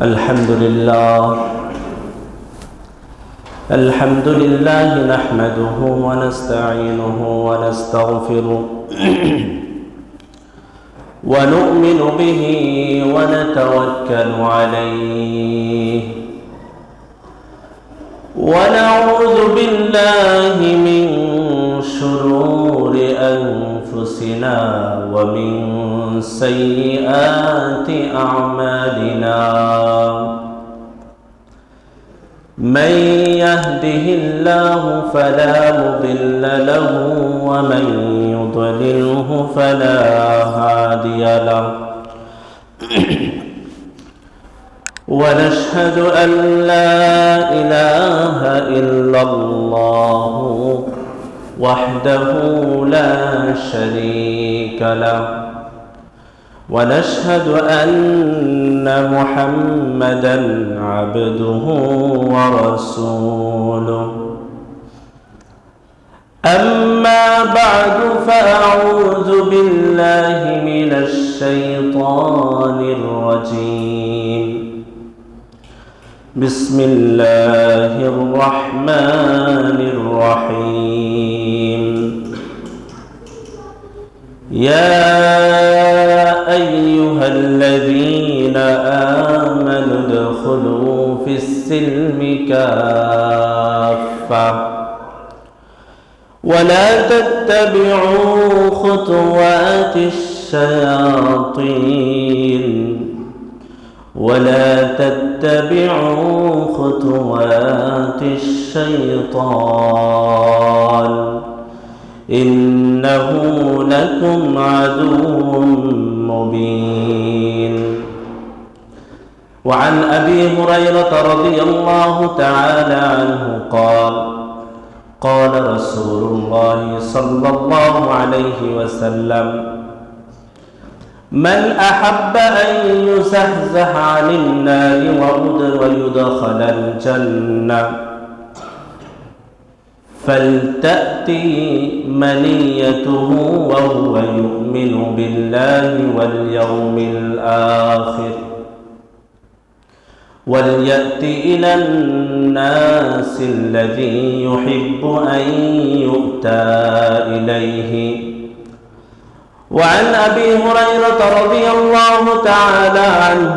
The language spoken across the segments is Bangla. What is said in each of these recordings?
الحمد لله نحمده ونستعينه ونستغفره ونؤمن به ونتوكل عليه ونعوذ بالله من شرور أنفسنا ومن سيئات أعمالنا من يهده الله فلا مضل له ومن يضلله فلا هادي له ونشهد أن لا إله إلا الله وحده لا شريك له ونشهد أن محمدًا عبده ورسوله أما بعد فأعوذ بالله من الشيطان الرجيم بسم الله الرحمن الرحيم يا أيها الذين آمنوا ادخلوا في السلم كافة ولا تتبعوا خطوات الشياطين إنه لكم عدو مبين. وعن أبي هريرة رضي الله تعالى عنه قال رسول الله صلى الله عليه وسلم من أحب أن يزحزح عن النار ويدخل الجنة فلتأتي منيته وهو يؤمن بالله واليوم الآخر وليأت إلى الناس الذي يحب أن يؤتى إليه. وعن أبي هريرة رضي الله تعالى عنه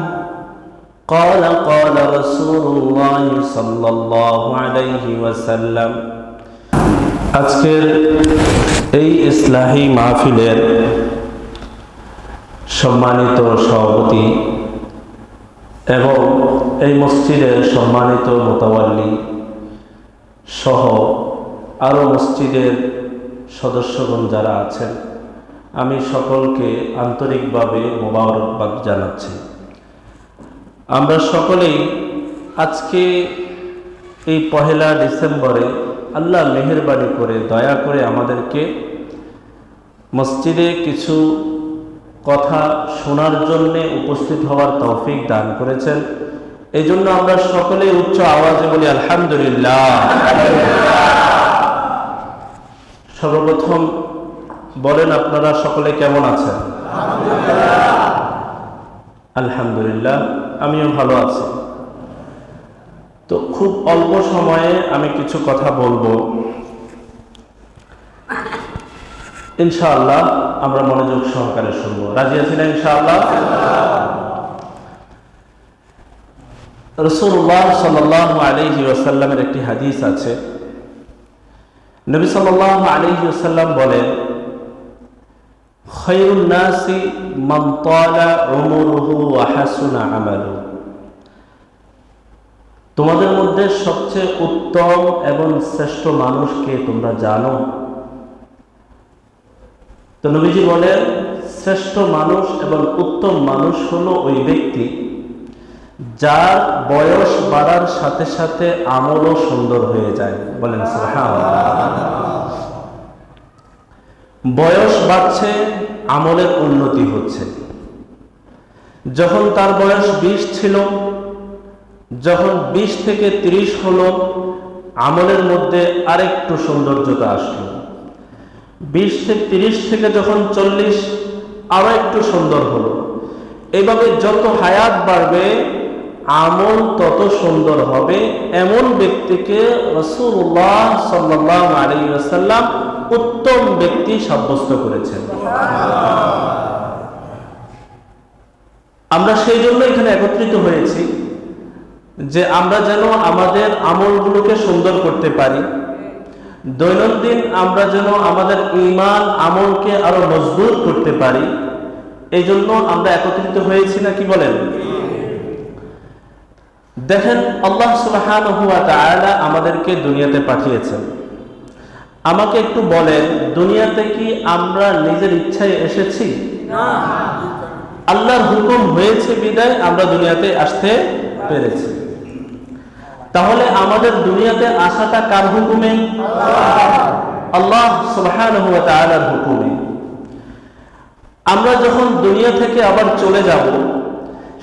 قال رسول الله صلى الله عليه وسلم আজকের এই ইসলাহি মাহফিলের সম্মানিত সভাপতি এবং এই মসজিদের সম্মানিত মুতাওয়াল্লি সহ আরও মসজিদের সদস্যগণ যারা আছেন, আমি সকলকে আন্তরিকভাবে মোবারকবাদ জানাচ্ছি। আমরা সকলেই আজকে এই 1 ডিসেম্বরে আল্লাহ মেহেরবানি করে দয়া করে আমাদেরকে মসজিদে কিছু কথা শোনার জন্য উপস্থিত হওয়ার তৌফিক দান করেছেন। এই জন্য আমরা সকলেই উচ্চ আওয়াজে বলি আলহামদুলিল্লাহ। সর্বপ্রথম বলেন, আপনারা সকলে কেমন আছেন? আলহামদুলিল্লাহ, আমিও ভালো আছি। তো খুব অল্প সময়ে আমি কিছু কথা বলবো, ইনশাআল্লাহ আমরা মনোযোগ সহকারে শুনবো। রাজি আছি না ইনশাআল্লাহ? রাসূলুল্লাহ সাল্লাল্লাহু আলাইহি ওয়াসাল্লামের একটি হাদিস আছে। নবী সাল্লাল্লাহু আলাইহি ওয়াসাল্লাম বলেন, খায়রুন নাসি মান তালা উমরুহু ওয়া হাসুনা আমালুহু। তোমাদের মধ্যে সবচেয়ে উত্তম এবং শ্রেষ্ঠ মানুষকে তোমরা জানো? তো নবীজি বলেন, শ্রেষ্ঠ মানুষ এবং উত্তম মানুষ হলো ওই ব্যক্তি যার বয়স বাড়ার সাথে সাথে আমলও সুন্দর হয়ে যায়। বলেন সুবহানাল্লাহ। বয়স বাড়ছে, আমলের উন্নতি হচ্ছে। যখন তার বয়স 20 ছিল, যখন 20 থেকে 30 হলো, আমলের মধ্যে আরেকটু সৌন্দর্যতা আসলো। 20 থেকে 30 থেকে যখন 40 আরো একটু সুন্দর হলো। এইভাবে যত হায়াত বাড়বে আমল তত সুন্দর হবে, এমন ব্যক্তিকে রাসূলুল্লাহ সাল্লাল্লাহু আলাইহি ওয়াসাল্লাম উত্তম ব্যক্তি সাব্যস্ত করেছেন। আমরা সেই জন্য এখানে একত্রিত হয়েছি যে আমরা যেন আমাদের আমলগুলোকে সুন্দর করতে পারি, দৈনন্দিন আমরা যেন আমাদের ঈমান আমলকে আরো মজবুত করতে পারি। এই জন্য আমরা একত্রিত হয়েছি, না কি বলেন? দেখেন, আল্লাহ সুবহানাহু ওয়া তাআলা আমাদেরকে দুনিয়াতে পাঠিয়েছেন। আমাকে একটু বলেন, দুনিয়াতে কি আমরা নিজের ইচ্ছায় এসেছি? না, আল্লাহর হুকুম হয়েছে বিদায় আমরা দুনিয়াতে আসতে পেরেছি। তাহলে আমাদের দুনিয়াতে আসাটা কার হুকুমে? আল্লাহ সুবহানাহু ওয়া তাআলার হুকুমে। আমরা যখন দুনিয়া থেকে আবার চলে যাব,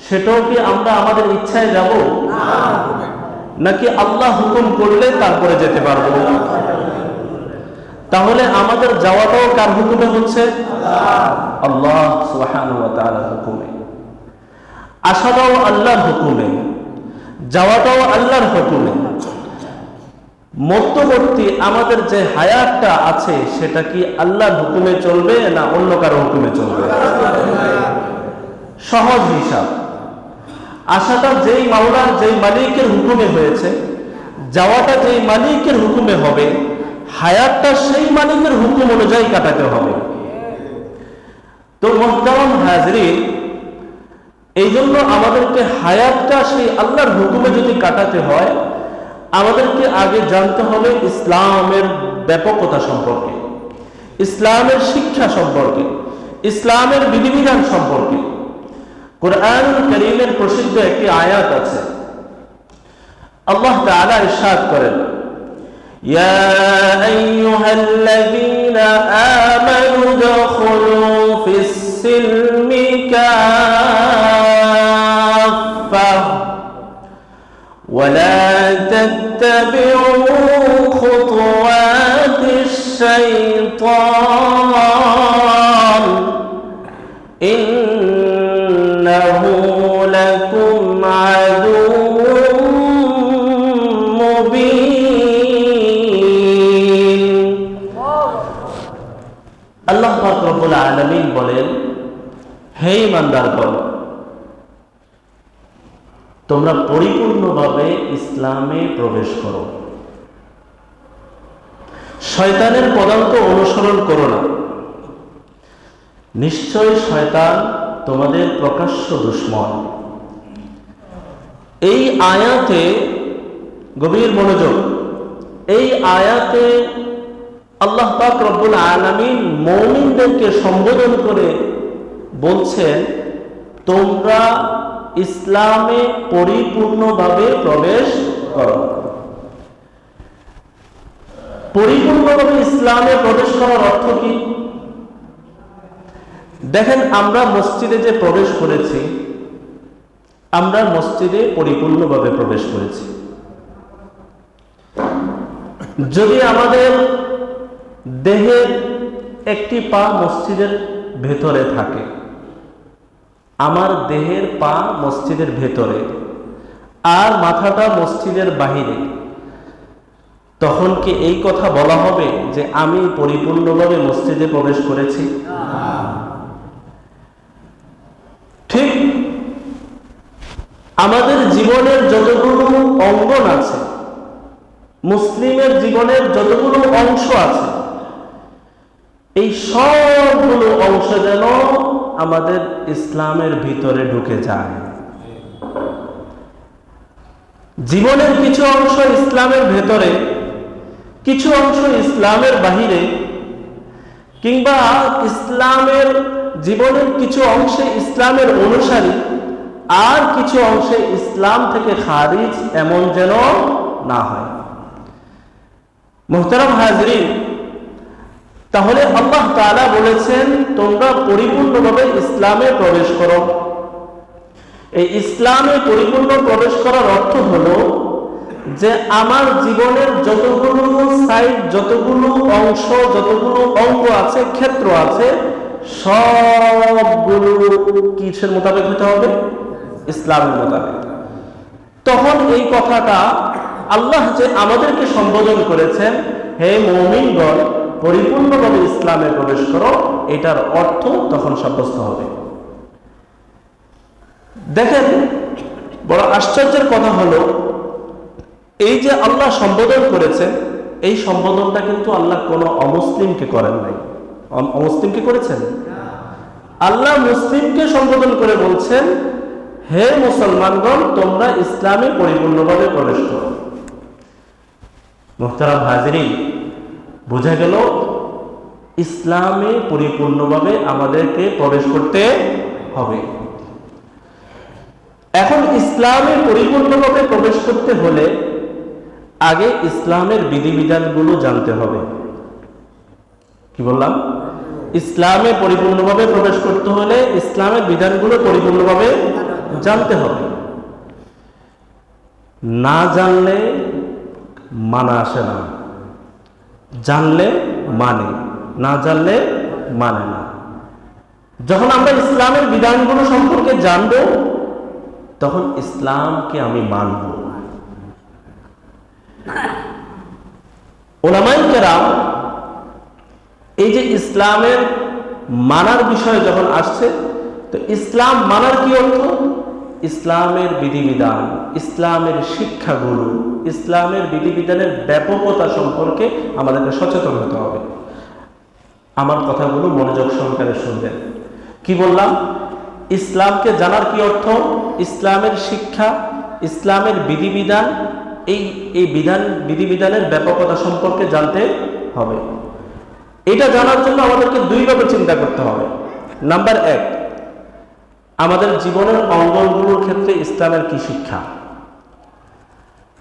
সেটাও কি আমরা আমাদের ইচ্ছায় যাব, নাকি আল্লাহ হুকুম করলে তারপরে যেতে পারবো? তাহলে আমাদের যাওয়াটাও কার হুকুমে হচ্ছে? আল্লাহ সুবহানাহু ওয়া তাআলার হুকুমে। আসাটাও আল্লাহর হুকুমে, যাওয়াটাও আল্লাহর হুকুমে। মধ্যবর্তী আমাদের যে হায়াতটা আছে, সেটা কি আল্লাহর হুকুমে চলবে না অন্য কারো হুকুমে চলবে? সহজ হিসাব, আসাটা যেই মাওলার যেই মালিকের হুকুমে হয়েছে, যাওয়াটা যেই মালিকের হুকুমে হবে, হায়াতটা সেই মালিকের হুকুম অনুযায়ী কাটাতে হবে। তো মুহতারাম হাজরিন, এই জন্য আমাদেরকে হায়াতটা সেই আল্লাহর হুকুমে যদি কাটাতে হয়, আমাদেরকে আগে জানতে হবে ইসলামের ব্যাপকতা সম্পর্কে, ইসলামের শিক্ষা সম্পর্কে, ইসলামের বিধিবিধান সম্পর্কে। কুরআনুল কারীমের প্রসিদ্ধ একটি আয়াত আছে, আল্লাহ তাআলা ইরশাদ করেন, ইয়া আইয়ুহাল্লাযীনা আমানু দুখুলু ফিস সিলমি কাফা ওয়া লা তাত্তাবিউ খুতুওয়াতিশ শাইতান ইন্নাহু লাকুম আদুউম মুবিন। আল্লাহ পাক রব্বুল আলামিন বলেন, হে ঈমানদারগণ, তোমরা পরিপূর্ণভাবে ইসলামে প্রবেশ করো, শয়তানের পদাঙ্ক অনুসরণ করো না, নিশ্চয় শয়তান তোমাদের প্রকাশ্য দুশমন। এই আয়াতে গভীর মনোযোগ, এই আয়াতে আল্লাহ পাক রব্বুল আলামিন মুমিনদেরকে সম্বোধন করে বলছেন, তোমরা ইসলামে পরিপূর্ণভাবে প্রবেশ করো। পরিপূর্ণভাবে ইসলামে প্রবেশ করার অর্থ কি? দেখেন, আমরা মসজিদে যে প্রবেশ করেছি, আমরা মসজিদে পরিপূর্ণভাবে প্রবেশ করেছি। যদি আমাদের দেহের একটি পা মসজিদের ভেতরে থাকে, আমার দেহের পা মসজিদের ভেতরে আর মাথাটা মসজিদের বাহিরে, তখন কি এই কথা বলা হবে যে আমি পরিপূর্ণভাবে মসজিদে প্রবেশ করেছি? ঠিক আমাদের জীবনের যতগুলো অঙ্গন আছে, মুসলিমের জীবনের যতগুলো অংশ আছে, এই সবগুলো অংশ যেন আমাদের ইসলামের ভিতরে ঢুকে যায়। জীবনের কিছু অংশ ইসলামের ভেতরে, কিছু অংশ ইসলামের বাহিরে, কিংবা ইসলামের জীবনের কিছু অংশে ইসলামের অনুসারী আর কিছু অংশে ইসলাম থেকে খারিজ, এমন যেন না হয়। মুহতারাম হাজরিন, তাহলে আল্লাহ তাআলা বলেছেন তোমরা পরিপূর্ণভাবে ইসলামে প্রবেশ করো। এই ইসলামে পরিপূর্ণ প্রবেশ করার অর্থ হলো যে আমার জীবনের যতগুলো সাইড, যতগুলো অংশ, যতগুলো অঙ্গ আছে, ক্ষেত্র আছে, সবগুলো কিসের মোতাবেক হতে হবে? ইসলামের মোতাবেক। তখন এই কথাটা আল্লাহ যে আমাদেরকে সম্বোধন করেছেন, হে মুমিনগণ পরিপূর্ণভাবে ইসলামে প্রবেশ করো, এটার অর্থ তখন সাব্যস্ত হবে। দেখেন, বড় আশ্চর্যের কথা হলো, এই যে আল্লাহ সম্বোধন করেছেন, এই সম্বোধনটা কিন্তু আল্লাহ কোনো অমুসলিমকে করেন নাই। অমুসলিমকে করেছেন? আল্লাহ মুসলিমকে সম্বোধন করে বলছেন, হে মুসলমানগণ তোমরা ইসলামে পরিপূর্ণভাবে প্রবেশ করো। মুহতারাম হাজিরিন, বোঝা গেল ইসলামে পরিপূর্ণভাবে আমাদেরকে প্রবেশ করতে হবে। এখন ইসলামে পরিপূর্ণভাবে প্রবেশ করতে হলে আগে ইসলামের বিধিবিধানগুলো জানতে হবে। কি বললাম? ইসলামে পরিপূর্ণভাবে প্রবেশ করতে হলে ইসলামের বিধানগুলো পরিপূর্ণভাবে জানতে হবে। না জানলে মানা আসে না, জানলে মানে, না জানলে মানে না। যখন আমরা ইসলামের বিধানগুলো সম্পর্কে জানবো, তখন ইসলামকে আমি মানব। উলামায়ে কেরাম এই যে ইসলামের মানার বিষয় যখন আসছে, তো ইসলাম মানার কি অর্থ? ইসলামের বিধিবিধান, ইসলামের শিক্ষাগুলো, ইসলামের বিধিবিধানের ব্যাপকতা সম্পর্কে আমাদেরকে সচেতন হতে হবে। আমার কথাগুলো মনোযোগ সহকারে শুনবেন। কি বললাম? ইসলামকে জানার কি অর্থ? ইসলামের শিক্ষা, ইসলামের বিধিবিধান, এই বিধিবিধানের ব্যাপকতা সম্পর্কে জানতে হবে। এটা জানার জন্য আমাদেরকে দুইভাবে চিন্তা করতে হবে। নাম্বার এক, আমাদের জীবনের অঙ্গনগুলোর ক্ষেত্রে ইসলামের কি শিক্ষা?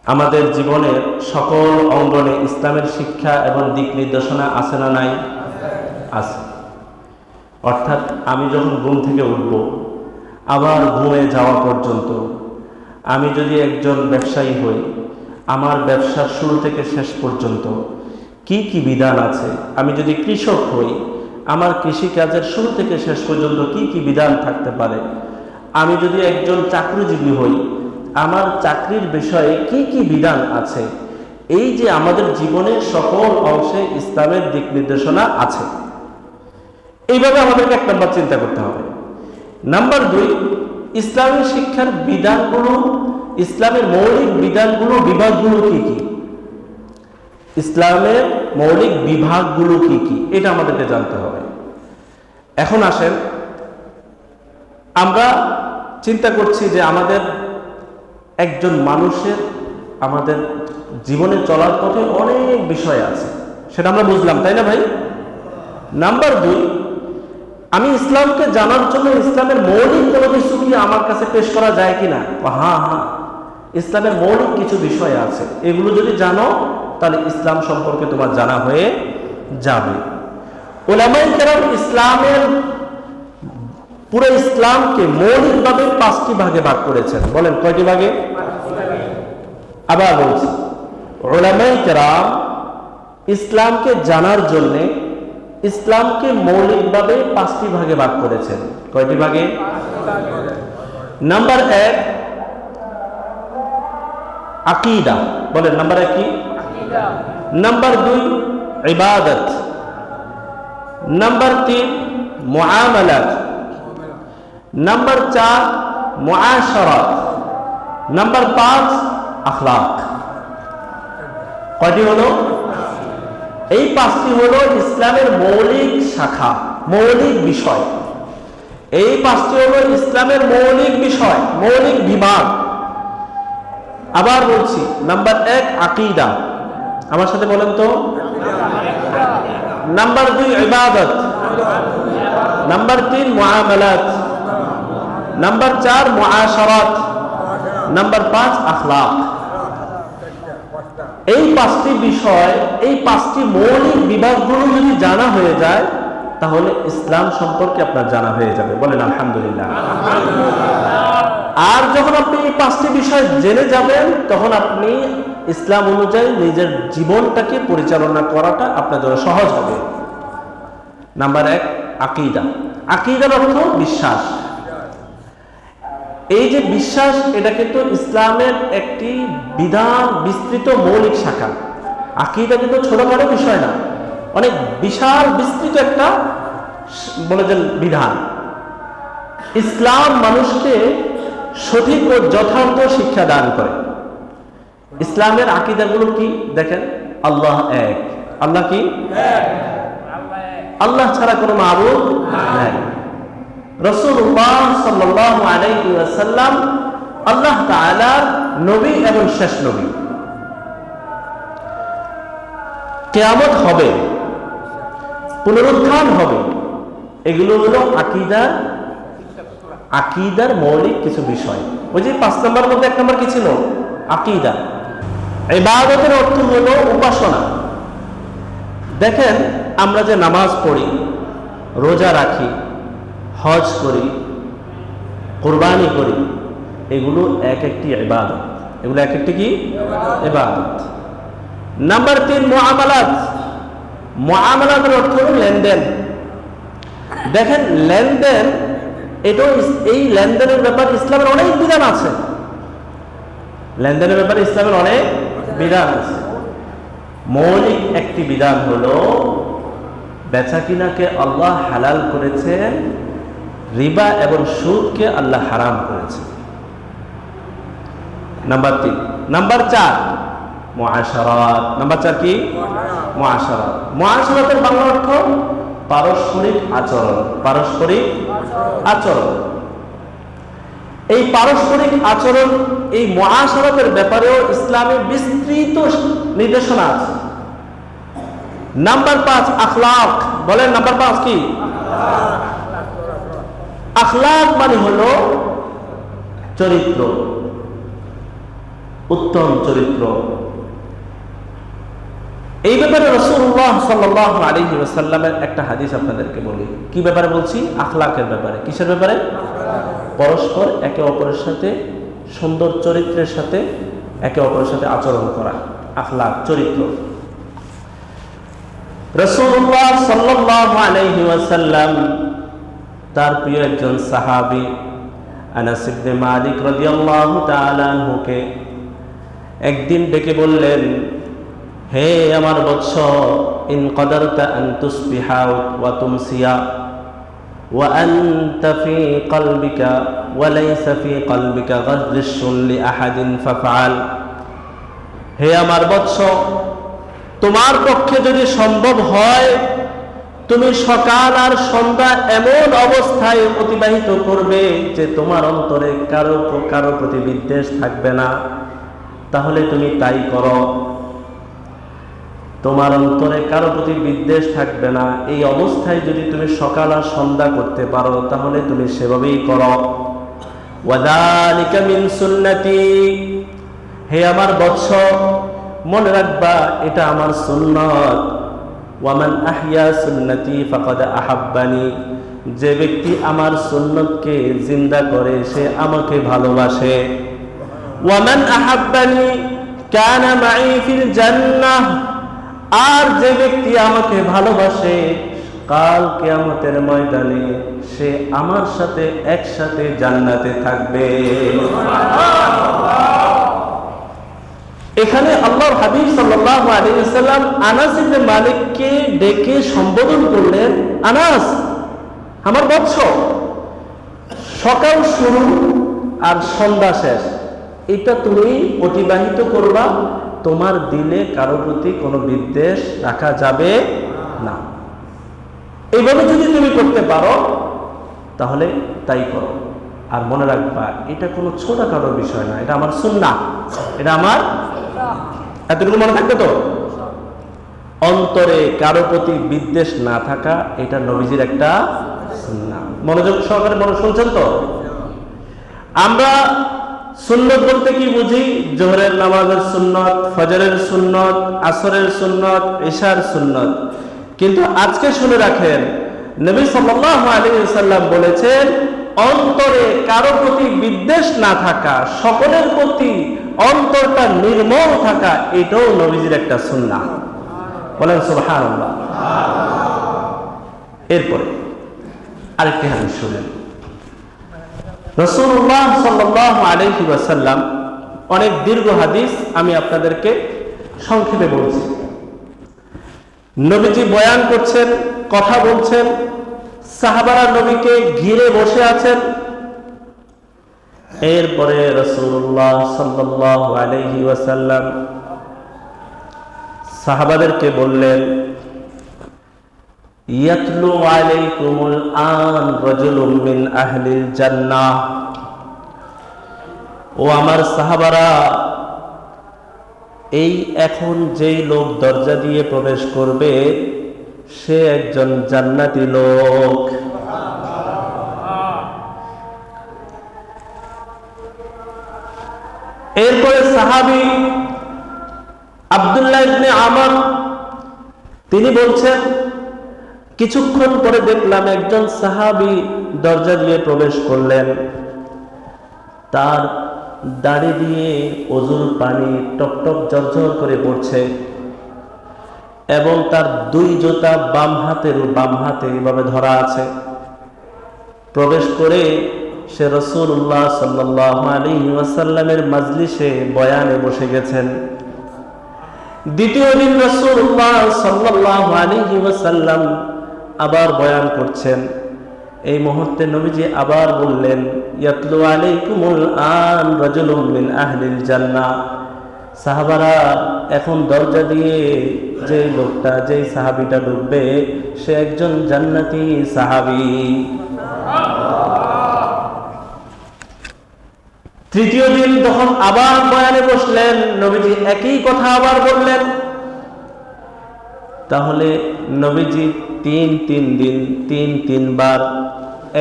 আমাদের জীবনের সকল অঙ্গনে ইসলামের শিক্ষা এবং দিক নির্দেশনা আছে না নাই? আছে। অর্থাৎ আমি যখন ঘুম থেকে উঠব, আবার ঘুমে যাওয়া পর্যন্ত, আমি যদি একজন ব্যবসায়ী হই, আমার ব্যবসার শুরু থেকে শেষ পর্যন্ত কি কি বিধান আছে, আমি যদি কৃষক হই, আমার কৃষিকাজের শুরু থেকে শেষ পর্যন্ত কি কি বিধান থাকতে পারে, আমি যদি একজন চাকরিজীবী হই, আমার চাকরির বিষয়ে কি কি বিধান আছে, এই যে আমাদের জীবনের সকল অংশে ইসলামের দিক নির্দেশনা আছে। এইভাবে আমাদেরকে এক নম্বর চিন্তা করতে হবে। নাম্বার দুই, ইসলামের শিক্ষার বিধানগুলো, ইসলামের মৌলিক বিধানগুলো, বিভাগগুলো কি কি, ইসলামের মৌলিক বিভাগগুলো কি কি, এটা আমাদেরকে জানতে হবে। এখন আসেন, আমরা চিন্তা করছি যে আমাদের একজন মানুষের, আমাদের জীবনে চলার পথে অনেক বিষয় আছে, সেটা আমরা বুঝলাম, তাই না ভাই? নাম্বার দুই, আমি ইসলামকে জানার জন্য ইসলামের মৌলিক কোনো কিছু কি আমার কাছে পেশ করা যায় কিনা? হ্যাঁ হ্যাঁ, ইসলামের মৌলিক কিছু বিষয় আছে, এগুলো যদি জানো তাহলে ইসলাম সম্পর্কে তোমার জানা হয়ে যাবে। উলামায়ে কেরাম ইসলামের পুরো ইসলামকে মৌলিকভাবে 5টি ভাগে ভাগ করেছেন। বলেন কয়টি ভাগে? আবার বলছি, উলামায়ে কেরাম ইসলামকে জানার জন্য ইসলামকে মৌলিকভাবে 5টি ভাগে ভাগ করেছেন। কয়টি ভাগে? নাম্বার এক, আকীদা। বলেন নাম্বার এক কি? নাম্বার দুই, ইবাদত। নাম্বার তিন, মুআমালাত। নাম্বার চার, মুআশারাত। নাম্বার পাঁচ, আখলাক। কয়টি হলো? এই 5টি হলো ইসলামের মৌলিক শাখা, মৌলিক বিষয়। এই 5টি হলো ইসলামের মৌলিক বিষয়, মৌলিক বিভাগ। আবার বলছি, নাম্বার এক আকীদা, আমার সাথে বলেন তো। নাম্বার দুই ইবাদত। নাম্বার তিন মুআমালাত। নাম্বার চার মুআশারাত। নাম্বার পাঁচ আখলাক। এই 5টি বিষয়, এই 5টি মৌলিক বিভাগগুলো যদি জানা হয়ে যায়, তাহলে ইসলাম সম্পর্কে আপনার জানা হয়ে যাবে। বলেন আলহামদুলিল্লাহ। আর যখন আপনি এই 5টি বিষয় জেনে যাবেন, তখন আপনি ইসলাম অনুযায়ী নিজের জীবনটাকে পরিচালনা করাটা আপনার জন্য সহজ হবে। নাম্বার এক, আকীদা। আকীদার অর্থ বিশ্বাস। এই যে বিশ্বাস, এটা কিন্তু ইসলামের একটি বিধান, বিস্তৃত মৌলিক শাখা। আকীদা কিন্তু ছোটখাটো বিষয় না, অনেক বিশাল বিস্তৃত একটা বলে যে বিধান। ইসলাম মানুষকে সঠিক ও যথার্থ শিক্ষা দান করে। ইসলামের আকীদাগুলো কি দেখেন, আল্লাহ এক। আল্লাহ কি? আল্লাহ ছাড়া কোনো মাবুদ নাই। রাসূলুল্লাহ সাল্লাল্লাহু আলাইহি ওয়াসাল্লাম আল্লাহ তাআলার নবী এবং শেষ নবী। কিয়ামত হবে, পুনরুত্থান হবে, এগুলো হলো আকীদার মৌলিক কিছু বিষয়। ওই যে 5 নম্বরের মধ্যে 1 নম্বর কি ছিল? আকীদা। ইবাদতের অর্থ হলো উপাসনা। দেখেন, আমরা যে নামাজ পড়ি, রোজা রাখি, হজ করি, কুরবানি করি, এগুলো এক একটি ইবাদত। এগুলো এক একটি কি? ইবাদত। নাম্বার 3 মুআমালাত। মুআমালাতের অর্থ হলো লেনদেন। দেখেন, লেনদেন, এই লেনদেনের ব্যাপারে ইসলামের অনেক বিধান আছে। লেনদেনের ব্যাপারে ইসলামের অনেক বিধান আছে। মৌলিক একটি বিধান হলো বেচা কিনাকে আল্লাহ হালাল করেছেন, রিবা এবং সুদকে আল্লাহ হারাম করেছেন। নাম্বার 3। নাম্বার 4 মুআশারাত। নাম্বার 4 কি? মুআশারাত। মুআশারাতের বাংলা অর্থ পারস্পরিক আচরণ। পারস্পরিক আচরণ। এই পারস্পরিক আচরণ, এই মুআশারাতের ব্যাপারেও ইসলামে বিস্তৃত নির্দেশনা আছে। নাম্বার 5 আখলাক। বলেন নাম্বার 5 কি? আখলাক মানে হলো চরিত্র, উত্তম চরিত্র। এই ব্যাপারে রাসূলুল্লাহ সাল্লাল্লাহু আলাইহি ওয়াসাল্লামের একটা হাদিস আপনাদেরকে বলি। কি ব্যাপারে বলছি? আখলাকের ব্যাপারে। কিসের ব্যাপারে? পরস্পর একে অপরের সাথে সুন্দর চরিত্রের সাথে একে অপরের সাথে আচরণ করা, আখলাক, চরিত্র। রাসূলুল্লাহ সাল্লাল্লাহু আলাইহি ওয়াসাল্লাম তার প্রিয় একজন সাহাবী আনাস ইবনে মালিক রাদিয়াল্লাহু তাআলা আনহুকে একদিন ডেকে বললেন, হে আমার বৎস, ইন কদারতা আন তুসবিহা ওয়া তুমসিয়া ওয়া আনতা ফি কলবিকা ওয়া লাইসা ফি কলবিকা গাযরিশুন লি আহাদিন ফাফআল। হে আমার বৎস, তোমার পক্ষে যদি সম্ভব হয়, তুমি সকাল আর সন্ধ্যা এমন অবস্থায় অতিবাহিত করবে যে তোমার অন্তরে কারো প্রতি বিদ্বেষ থাকবে না, তাহলে তুমি তাই করো। তোমার অন্তরে কারো প্রতি বিদ্বেষ থাকবে না, এই অবস্থায় যদি তুমি সকাল আর সন্ধ্যা করতে পারো, তাহলে তুমি সেভাবেই করো। ওয়াযালিকা মিন সুন্নতি। হে আমার বৎস, মনে রাখবা, এটা আমার সুন্নত। ওয়ামান আহইয়া সুন্নতি ফাকাদ আহাব্বানি। যে ব্যক্তি আমার সুন্নতকে জিন্দা করে, সে আমাকে ভালোবাসে। ওয়ামান আহাব্বানি কানা মাই ফিল জান্নাহ। আর যে ব্যক্তি আমাকে ভালোবাসে, কাল কিয়ামতের ময়দানে সে আমার সাথে একসাথে জান্নাতে থাকবে। এখানে আল্লাহর হাবিব সাল্লাল্লাহু আলাইহি ওয়াসাল্লাম আনাস ইবনে মালিককে ডেকে সম্বোধন করলেন, আনাস আমার বৎস, সকাল শুরু আর সন্ধ্যা শেষ, এটা তুমি অতিবাহিত করবা, তোমার দিলে কারো প্রতি কোনো বিদ্বেষ রাখা যাবে না। এইভাবে যদি তুমি করতে পারো, তাহলে তাই করো। আর মনে রাখবা, এটা কোনো ছোটখাটো বিষয় না, এটা আমার সুন্নাহ, এটা আমার, এতটুকু মনে থাকবে তো। অন্তরে কারো প্রতি বিদ্বেষ না থাকা, এটা নবীজির একটা সুন্নাহ। মনোযোগ সহকারে মনে শুনছেন তো? আমরা সুন্নত বলতে কি বুঝি? জোহরের নামাজের সুন্নত, ফজরের সুন্নত, আসরের সুন্নত, ইশার সুন্নত। কিন্তু আজকে শুনে রাখেন, নবী সাল্লাল্লাহু আলাইহি ওয়াসাল্লাম বলেছেন, অন্তরে কারো প্রতি বিদ্বেষ না থাকা, সকলের প্রতি অন্তরটা নির্মল থাকা, এটাও নবীজির একটা সুন্নাহ। বলেন সুবহানাল্লাহ। এরপরে আরেকটি হাদিস শুনেন। রাসূলুল্লাহ সাল্লাল্লাহু আলাইহি ওয়াসাল্লাম অনেক দীর্ঘ হাদিস আমি আপনাদেরকে সংক্ষেপে বলছি। নবীজি বয়ান করছেন, কথা বলছেন, সাহাবারা নবীকে ঘিরে বসে আছেন। এরপরে রাসূলুল্লাহ সাল্লাল্লাহু আলাইহি ওয়াসাল্লাম সাহাবাদেরকে বললেন, ইয়াতলু আলাইকুমুল আন রাজুলুম মিন আহলিল জান্নাহ। ও আমার সাহাবারা, এই এখন যেই লোক দরজা দিয়ে প্রবেশ করবে সে একজন জান্নাতি লোক। এরপরে সাহাবী আব্দুল্লাহ ইবনে আমর তিনি বলছেন, কিছুক্ষণ পরে দেখলাম একজন সাহাবী দরজা দিয়ে প্রবেশ করলেন, তার দাড়ি দিয়ে ওযুর পানি টপটপ ঝরঝর করে পড়ছে এবং তার দুই জোতা বাম হাতে এভাবে ধরা আছে। প্রবেশ করে সে রাসূলুল্লাহ সাল্লাল্লাহু আলাইহি ওয়াসাল্লামের মাজলিসে বয়ানে বসে গেছেন। দ্বিতীয় দিন রাসূলুল্লাহ সাল্লাল্লাহু আলাইহি ওয়াসাল্লাম আবার বয়ান করছেন। এই মুহূর্তে নবীজি আবার বললেন, ইয়াতলু আলাইকুমুল আন রাজুলুম মিন আহলিল জান্নাহ। সাহাবারা, এখন দরজা দিয়ে যে লোকটা, যেই সাহাবীটা ঢুকবে সে একজন জান্নাতি সাহাবী। তৃতীয় দিন যখন আবার বয়ানে বসলেন, নবীজি একই কথা আবার বললেন। তাহলে নবীজি তিনবার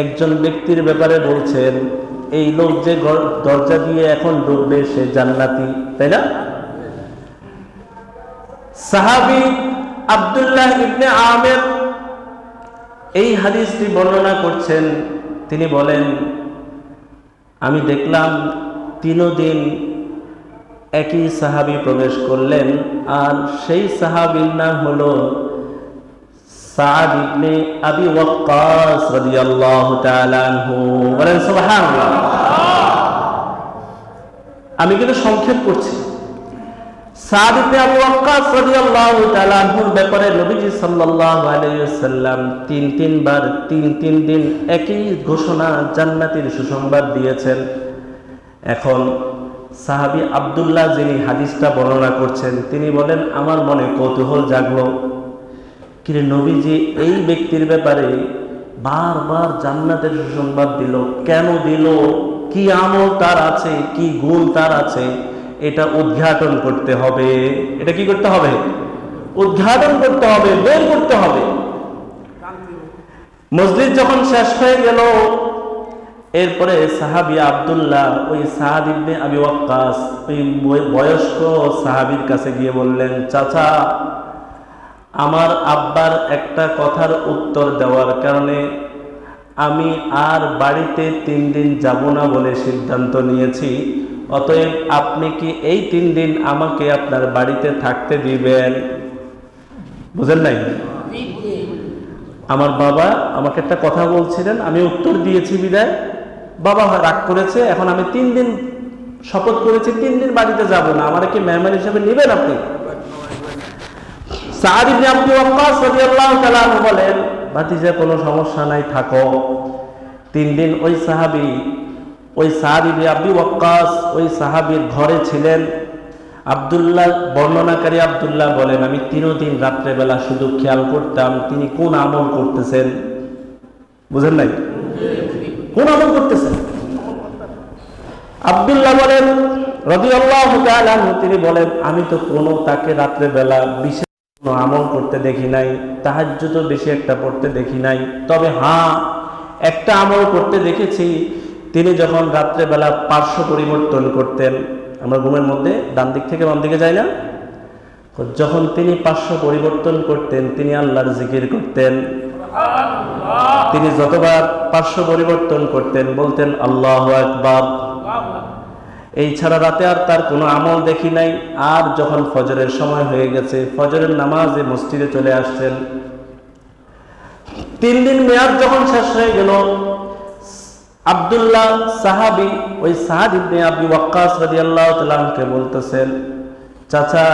একজন ব্যক্তির ব্যাপারে বলছেন, এই লোক যে দরজা দিয়ে এখন ঢুকবে সে জান্নাতি, তাই না? সাহাবী আব্দুল্লাহ ইবনে আমির এই হাদিসটি বর্ণনা করছেন। তিনি বলেন, আমি দেখলাম 3 দিন একই সাহাবী প্রবেশ করলেন, আর সেই সাহাবীর নাম হলো সাদ ইবনে আবি ওয়াক্কাস রাদিয়াল্লাহু তাআলা আনহু। বলেন সুবহানাল্লাহ। আমি কিন্তু সংক্ষেপ করছি। সাদ ইবনে আবি ওয়াক্কাস রাদিয়াল্লাহু তাআলা আনহুর ব্যাপারে নবীজি সাল্লাল্লাহু আলাইহি ওয়াসাল্লাম তিনবার তিন দিন একই ঘোষণা, জান্নাতের সুসংবাদ দিয়েছেন। এখন সাহাবী আব্দুল্লাহ যিনি হাদিসটা বর্ণনা করছেন, তিনি বলেন, আমার মনে কৌতূহল জাগলো, কিরে নবীজি এই ব্যক্তির ব্যাপারে বারবার জান্নাতের সুসংবাদ দিল, কেন দিল? কি আমল তার আছে, কি গুণ তার আছে? এটা উদ্ঘাটন করতে হবে। এটা কি করতে হবে? উদ্ঘাটন করতে হবে, বের করতে হবে। মজলিস যখন শেষ হয়ে গেল, এরপরে সাহাবী আব্দুল্লাহ ওই সাদ ইবনে আবি ওয়াক্কাস ওই বয়স্ক সাহাবীর কাছে গিয়ে বললেন, চাচা, আমার আব্বার একটা কথার উত্তর দেওয়ার কারণে আমি আর বাড়িতে 3 দিন যাব না বলে সিদ্ধান্ত নিয়েছি। অতএব আপনি কি এই 3 দিন আমাকে আপনার বাড়িতে থাকতে দিবেন? বুঝেন নাই? আমার বাবা আমাকে একটা কথা বলছিলেন, আমি উত্তর দিয়েছি বিদায় বাবা রাগ করেছে। এখন আমি 3 দিন শপথ করেছি, 3 দিন বাড়িতে যাব না, আমার কি মেহমান হিসেবে নেবেন আপনি? সাদ ইবনে আবি ওয়াক্কাস রাদিয়াল্লাহু তাআলা আনহু বলেন, ভাতিজা কোনো সমস্যা নাই, থাকো। 3 দিন ওই সাহাবী, ওই সাদ ইবনে আবি ওয়াক্কাস ওই সাহাবীর ঘরে ছিলেন। আব্দুল্লাহ, বর্ণনাকারী আব্দুল্লাহ বলেন, আমি 3 দিন রাত্রেবেলা শুধু খেয়াল করতাম তিনি কোন আমল করতেছেন। বুঝেন নাই? কোন আমল করতেছেন? আব্দুল্লাহ বলেন রাদিয়াল্লাহু তাআলা আনহু, তিনি বলেন, আমি তো কোনো তাকে রাত্রেবেলা বিশেষ কোনো আমল করতে দেখি নাই, তাহাজ্জুদও বেশি একটা পড়তে দেখি নাই। তবে হ্যাঁ, একটা আমল করতে দেখেছি, তিনি যখন রাত্রেবেলা পার্শ্ব পরিবর্তন করতেন, আমরা ঘুমের মধ্যে ডান দিক থেকে বাম দিকে যাই না, যখন তিনি পার্শ্ব পরিবর্তন করতেন তিনি আল্লাহর জিকির করতেন। তিনি যতবার পার্শ্ব পরিবর্তন করতেন বলতেন আল্লাহু আকবার। এই ছাড়া রাতে আর তার কোনো আমল দেখি নাই। আর যখন ফজরের সময় হয়ে গেছে, ফজরের নামাজে মসজিদে চলে আসছেন। 3 দিন মেয়াদ যখন শেষ হয়ে গেল, আব্দুল্লাহ সাহাবী ওই সাদ ইবনে আবি ওয়াক্কাস রাদিয়াল্লাহু তাআলা কে বলতেছেন, চাচা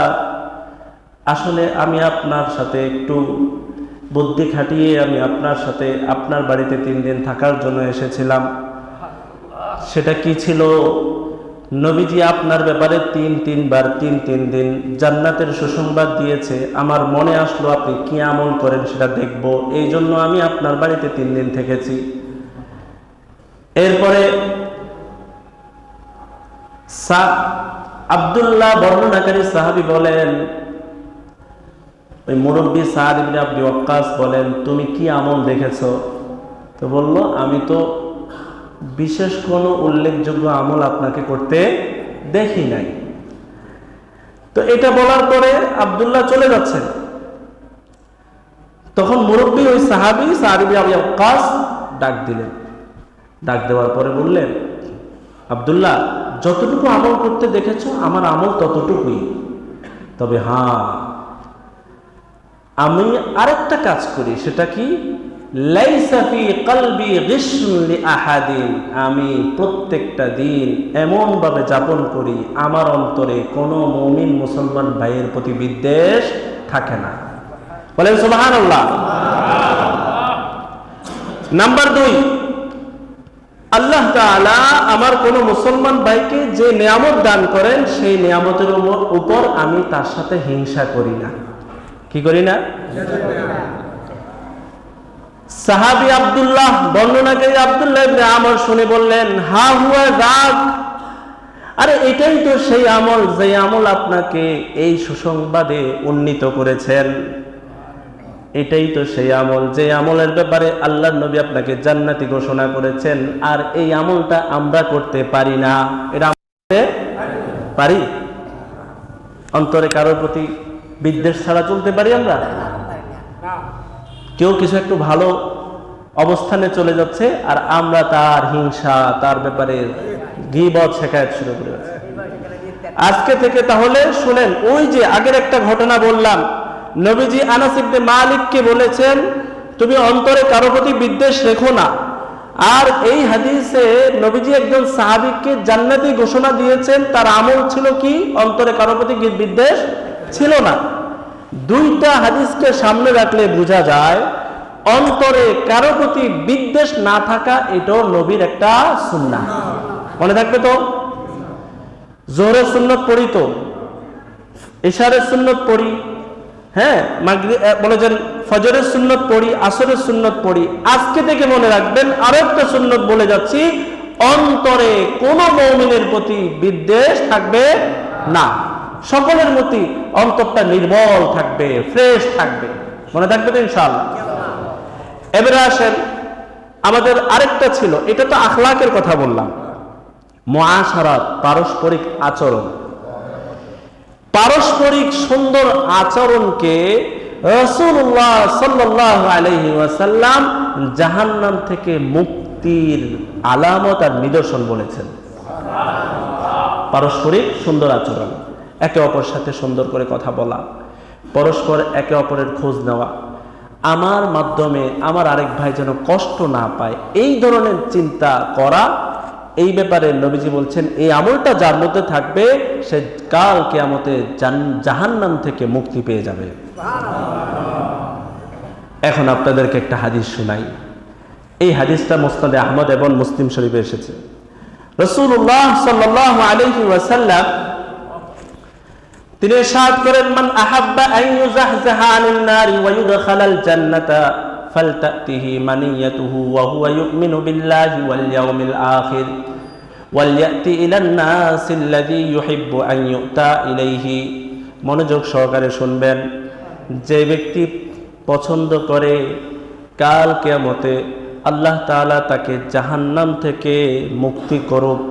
আসলে আমি আপনার সাথে একটু বুদ্ধি খাটিয়ে আমি আপনার সাথে আপনার বাড়িতে 3 দিন থাকার জন্য এসেছিলাম। সেটা কি ছিল? নবীজি আপনার ব্যাপারে তিনবার 3 দিন জান্নাতের সুসংবাদ দিয়েছে। আমার মনে আসলো আপনি কি আমল করেন সেটা দেখব, এই জন্য আমি আপনার বাড়িতে 3 দিন থেকেছি। এরপরে আব্দুল্লাহ বর্ণনাকারী সাহাবী বলেন, ওই মুরব্বী সাদ ইবনে আবি ওয়াক্কাস বলেন, তুমি কি আমল দেখেছো? তো বলল, আমি তো বিশেষ কোনো উল্লেখযোগ্য আমল আপনাকে করতে দেখি নাই। তো এটা বলার পরে আব্দুল্লাহ চলে যাচ্ছেন। তখন মুরব্বী ওই সাহাবী সাদ ইবনে আবি ওয়াক্কাস ডাক দিলেন। ডাক দেওয়ার পরে বললেন, আব্দুল্লাহ যতটুকু আমল করতে দেখেছো আমার আমল ততটুকুই, তবে হ্যাঁ আমি আরেকটা কাজ করি। সেটা কি? লাইসা ফি কলবি গিশন লিআহাদিন, আমি প্রত্যেকটা দিন এমন ভাবে যাপন করি আমার অন্তরে কোনো মুমিন মুসলমান ভাইয়ের প্রতি বিদ্বেষ থাকে না। বলেন সুবহানাল্লাহ। নাম্বার 2, আল্লাহ তাআলা আমার কোনো মুসলমান ভাইকে যে নিয়ামত দান করেন সেই নিয়ামতের উপর আমি তার সাথে হিংসা করি না। কি করি না? সাহাবী আব্দুল্লাহ বর্ণনাকারী আব্দুল্লাহ ইবনে আমর শুনে বললেন, হা হুয়া যাক, আরে এটাই তো সেই আমল যে আমল আপনাকে এই সুসংবাদে উন্নীত করেছেন। এটাই তো সেই আমল যে আমলের ব্যাপারে আল্লাহর নবী আপনাকে জান্নাতি ঘোষণা করেছেন। আর এই আমলটা আমরা করতে পারি না। এটা করতে পারি? অন্তরে কারোর প্রতি বিদ্বেষ ছাড়া চলতে পারি আমরা? কেউ কিছু একটু ভালো অবস্থানে চলে যাচ্ছে আর আমরা তার হিংসা, তার ব্যাপারে গীবত শিকায়ত শুরু করে দিচ্ছি। আজকে থেকে তাহলে শুনেন, ওই যে আগের একটা ঘটনা বললাম, নবীজি আনাস ইবনে মালিককে বলেছেন তুমি অন্তরে কারো প্রতি বিদ্বেষ রেখো না। আর এই হাদিসে নবীজি একজন সাহাবীকে জান্নাতি ঘোষণা দিয়েছেন, তার আমল ছিল কি? অন্তরে কারো প্রতি বিদ্বেষ ছিল না। দুইটা হাদিসকে সামনে রাখলে বোঝা যায় অন্তরে কারো প্রতি বিদ্বেষ না থাকা এটাও নবীর একটা সুন্নাহ। মনে থাকবে তো? জোহরের সুন্নত পড়ি, তো ইশারের সুন্নত পড়ি, হ্যাঁ বলেছেন ফজরের সুন্নত পড়ি, আসরের সুন্নত পড়ি। আজকে থেকে মনে রাখবেন আরো একটা সুন্নত বলে যাচ্ছি, অন্তরে কোন মুমিনের প্রতি বিদ্বেষ থাকবে না। সকলের প্রতি অন্তরটা নির্মল থাকবে, ফ্রেশ থাকবে। মনে থাকবে তো ইনশাআল্লাহ। এবারে আসেন, আমাদের আরেকটা ছিল, এটা তো আখলাকের কথা বললাম, মুআশারাত, পারস্পরিক আচরণ। পারস্পরিক সুন্দর আচরণকে রাসূলুল্লাহ সাল্লাল্লাহু আলাইহি ওয়াসাল্লাম জাহান্নাম থেকে মুক্তির আলামত আর নিদর্শন বলেছেন। পারস্পরিক সুন্দর আচরণ, একে অপরের সাথে সুন্দর করে কথা বলা, পরস্পর একে অপরের খোঁজ নেওয়া, আমার মাধ্যমে আমার আরেক ভাই যেন কষ্ট না পায়, এই ধরনের চিন্তা করা। এই ব্যাপারে নবীজি বলছেন এই আমলটা যার মধ্যে থাকবে সে কাল কিয়ামতে জাহান্নাম থেকে মুক্তি পেয়ে যাবে। এখন আপনাদেরকে একটা হাদিস শোনাই। এই হাদিসটা মুসনাদে আহমদ এবং মুসলিম শরীফে এসেছে। রাসূলুল্লাহ সাল্লাল্লাহু আলাইহি ওয়াসাল্লাম তিনি ইরশাদ করেন, মান আহাব্বা আন ইউযাহযাহা আনিন নারি ওয়া ইউদখালাল জান্নাতা ফালতাতিহি মানিয়াতুহু ওয়া হুয়া ইউমিনু বিল্লাহি ওয়াল ইয়াউমিল আখির ওয়ালইয়াতি ইলান নাসিল্লাযী ইউহিব্বু আন ইউতা ইলাইহি। মনোযোগ সহকারে শুনবেন। যে ব্যক্তি পছন্দ করে কাল কিয়ামতে আল্লাহ তাআলা তাকে জাহান্নাম থেকে মুক্তি করুক,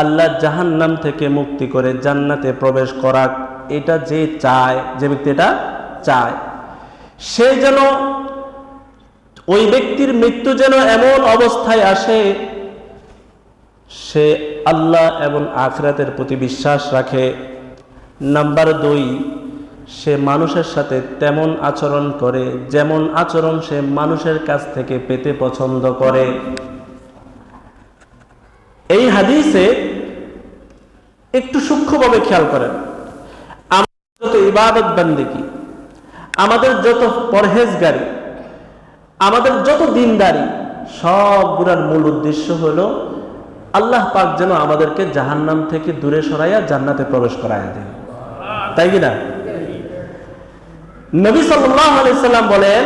আল্লাহ জাহান্নাম থেকে মুক্তি করে জান্নাতে প্রবেশ করাক, এটা যে চায়, যে ব্যক্তি এটা চায়, সে যেন ওই ব্যক্তির মৃত্যু যেন এমন অবস্থায় আসে সে আল্লাহ এবং আখিরাতের প্রতি বিশ্বাস রাখে। নাম্বার 2, সে মানুষের সাথে তেমন আচরণ করে যেমন আচরণ সে মানুষের কাছ থেকে পেতে পছন্দ করে। এই হাদিসে একটু সূক্ষ্মভাবে খেয়াল করেন, আমাদের যত ইবাদত বান্দেগী, আমাদের যত পরহেজগারি, আমাদের যত দিনদারি, সবগুলোর মূল উদ্দেশ্য হলো আল্লাহ পাক যেন আমাদেরকে জাহান্নাম থেকে দূরে সরাইয়া জান্নাতে প্রবেশ করাইয়া দেন, তাই কিনা? নবী সাল্লাল্লাহু আলাইহি সাল্লাম বলেন,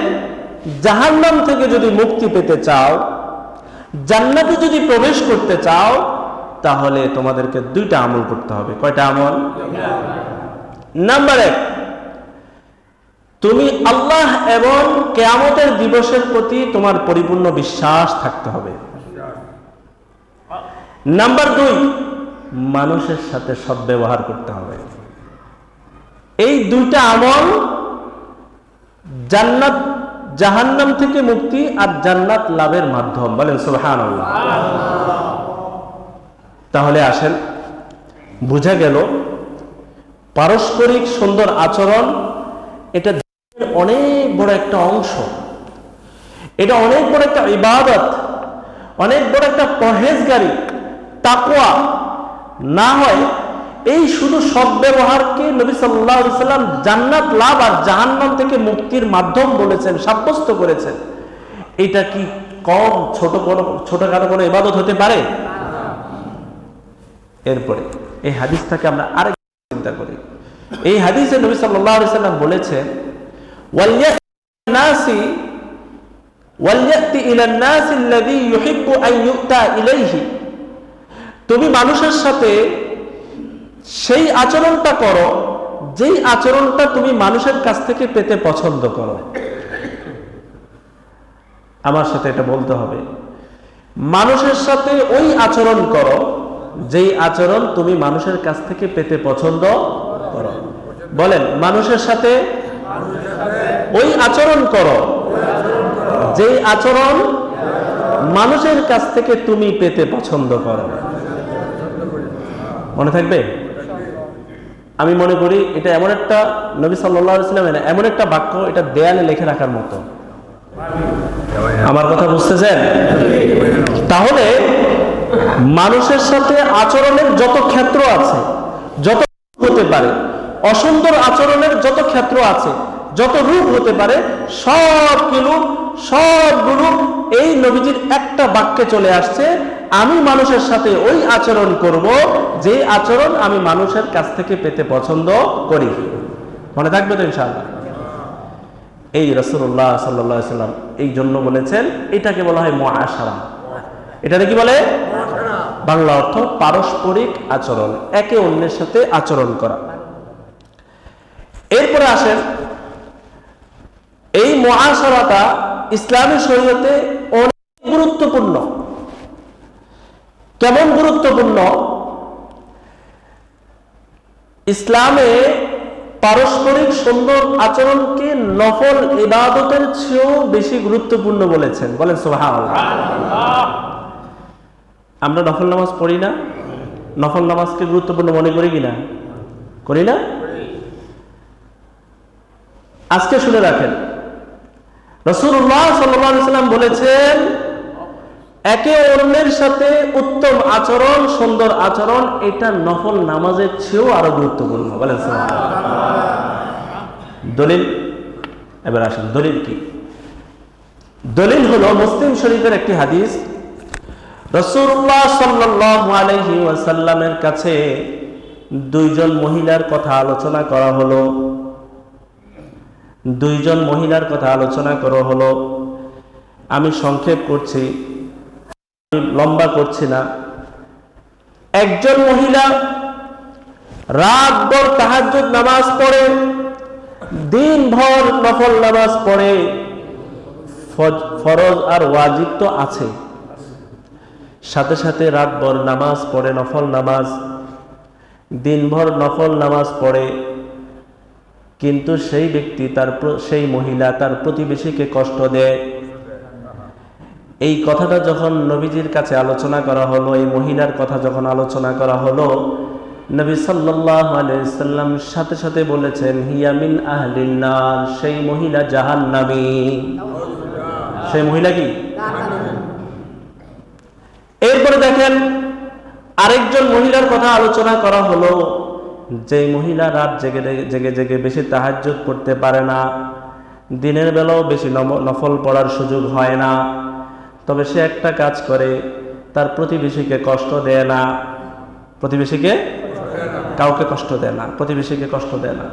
জাহান্নাম থেকে যদি মুক্তি পেতে চাও, জান্নাতে যদি প্রবেশ করতে চাও, তাহলে তোমাদেরকে দুইটা আমল করতে হবে। কয়টা আমল? নাম্বার 1, তুমি আল্লাহ এবং কিয়ামতের দিবসের প্রতি তোমার পরিপূর্ণ বিশ্বাস থাকতে হবে। নাম্বার 2, মানুষের সাথে সদ্ব্যবহার করতে হবে। এই দুইটা আমল জান্নাত, জাহান্নাম থেকে মুক্তি আর জান্নাত লাভের মাধ্যম। বলেন সুবহানাল্লাহ। তাহলে আসেন, বুঝা গেল পারস্পরিক সুন্দর আচরণ এটা অনেক বড় একটা অংশ, এটা অনেক বড় একটা ইবাদত, অনেক বড় একটা পরহেজগারি, তাকওয়া। না হয় এই শুধু সদ্ব্যবহারকে নবী সাল্লাল্লাহু আলাইহি সাল্লাম জান্নাত লাভ আর জাহান্নাম থেকে মুক্তির মাধ্যম বলেছেন, সাব্যস্ত করেছেন, এটা কি কম ছোটখাটো কোনো ইবাদত হতে পারে? এরপরে এই হাদিসটাকে আমরা আরেক চিন্তা করি। এই হাদিসে নবী সাল্লাল্লাহু আলাইহি সাল্লাম বলেছেন, ওয়ালিয়াতি ইলান নাস আল্লাযী ইউহিব্বু আন ইউতা ইলাইহি। তুমি মানুষের সাথে সেই আচরণটা করো যেই আচরণটা তুমি মানুষের কাছ থেকে পেতে পছন্দ করো। আমার সাথে এটা বলতে হবে, মানুষের সাথে ওই আচরণ করো যেই আচরণ তুমি মানুষের কাছ থেকে পেতে পছন্দ করো। বলেন, মানুষের সাথে ওই আচরণ করো যেই আচরণ মানুষের কাছ থেকে তুমি পেতে পছন্দ করো। মনে থাকবে? আমি মনে করি এটা এমন একটা, নবী সাল্লাল্লাহু আলাইহি ওয়াসাল্লাম এমন একটা বাক্য, এটা দেয়ালে লিখে রাখার মতো। আমার কথা বুঝতেছেন? তাহলে মানুষের সাথে আচরণের যত ক্ষেত্র আছে, যত হতে পারে, অসুন্দর আচরণের যত ক্ষেত্র আছে, যত রূপ হতে পারে, সবগুলো এই নবীজির একটা বাক্যে চলে আসছে, আমি মানুষের সাথে ওই আচরণ করব যে আচরণ আমি মানুষের কাছ থেকে পেতে পছন্দ করি। মনে থাকবে তো ইনশাআল্লাহ? এই রাসূলুল্লাহ সাল্লাল্লাহু আলাইহি ওয়াসাল্লাম এই জন্য বলেছেন, এটাকে বলা হয় মুআশারা। এটাকে কি বলে? বাংলা অর্থ পারস্পরিক আচরণ, একে অন্যের সাথে আচরণ করা। এরপরে আসেন, এই মুআশারাটা ইসলামী শরীয়তে অনেক গুরুত্বপূর্ণ। কেমন গুরুত্বপূর্ণ? ইসলামে পারস্পরিক সুন্দর আচরণকে নফল ইবাদতের চেয়েও বেশি গুরুত্বপূর্ণ বলেছেন। বলেন সুবহানাল্লাহ। আমরা নফল নামাজ পড়ি না? নফল নামাজকে গুরুত্বপূর্ণ মনে করি কিনা? করি না? আজকে শুনে রাখেন, রাসূলুল্লাহ সাল্লাল্লাহু আলাইহি ওয়াসাল্লাম বলেছেন, একে অন্যের সাথে উত্তম আচরণ, সুন্দর আচরণ, এটা নফল নামাজের চেয়েও আরো গুরুত্বপূর্ণ। বলেন সুবহানাল্লাহ। দলিল? এবার আসেন, দলিল কি? দলিল হলো মুসলিম শরীফের একটি হাদিস। রাসূলুল্লাহ সাল্লাল্লাহু আলাইহি ওয়াসাল্লামের কাছে দুইজন মহিলার কথা আলোচনা করা হলো। দুইজন মহিলার কথা আলোচনা করা হলো। আমি সংক্ষেপ করছি, লম্বা করছি না। একজন মহিলা রাতভর তাহাজ্জুদ নামাজ পড়ে, দিনভর নফল নামাজ পড়ে। ফরজ আর ওয়াজিব তো আছে, সাথে সাথে রাতভর নামাজ পড়ে, নফল নামাজ, দিনভর নফল নামাজ পড়ে। কিন্তু সেই ব্যক্তি, সেই মহিলা তার প্রতিবেশীকে কষ্ট দেয়। এই কথাটা যখন নবীজির কাছে আলোচনা করা হলো, এই মহিলার কথা যখন আলোচনা করা হলো, নবী সাল্লাল্লাহু আলাইহি ওয়াসাল্লাম সাথে সাথে বলেছেন, হিয়া মিন আহলিন নার, সেই মহিলা জাহান্নামী। সেই মহিলা কি? এরপরে দেখেন, আরেকজন মহিলার কথা আলোচনা করা হলো, যে মহিলা রাত জেগে জেগে জেগে বেশি তাহাজ্জুদ পড়তে পারে না, দিনের বেলাও বেশি নফল পড়ার সুযোগ হয় না, তবে সে একটা কাজ করে, তার প্রতিবেশীকে কষ্ট দেয় না, প্রতিবেশীকে কাউকে কষ্ট দেয় না, প্রতিবেশীকে কষ্ট দেয় না।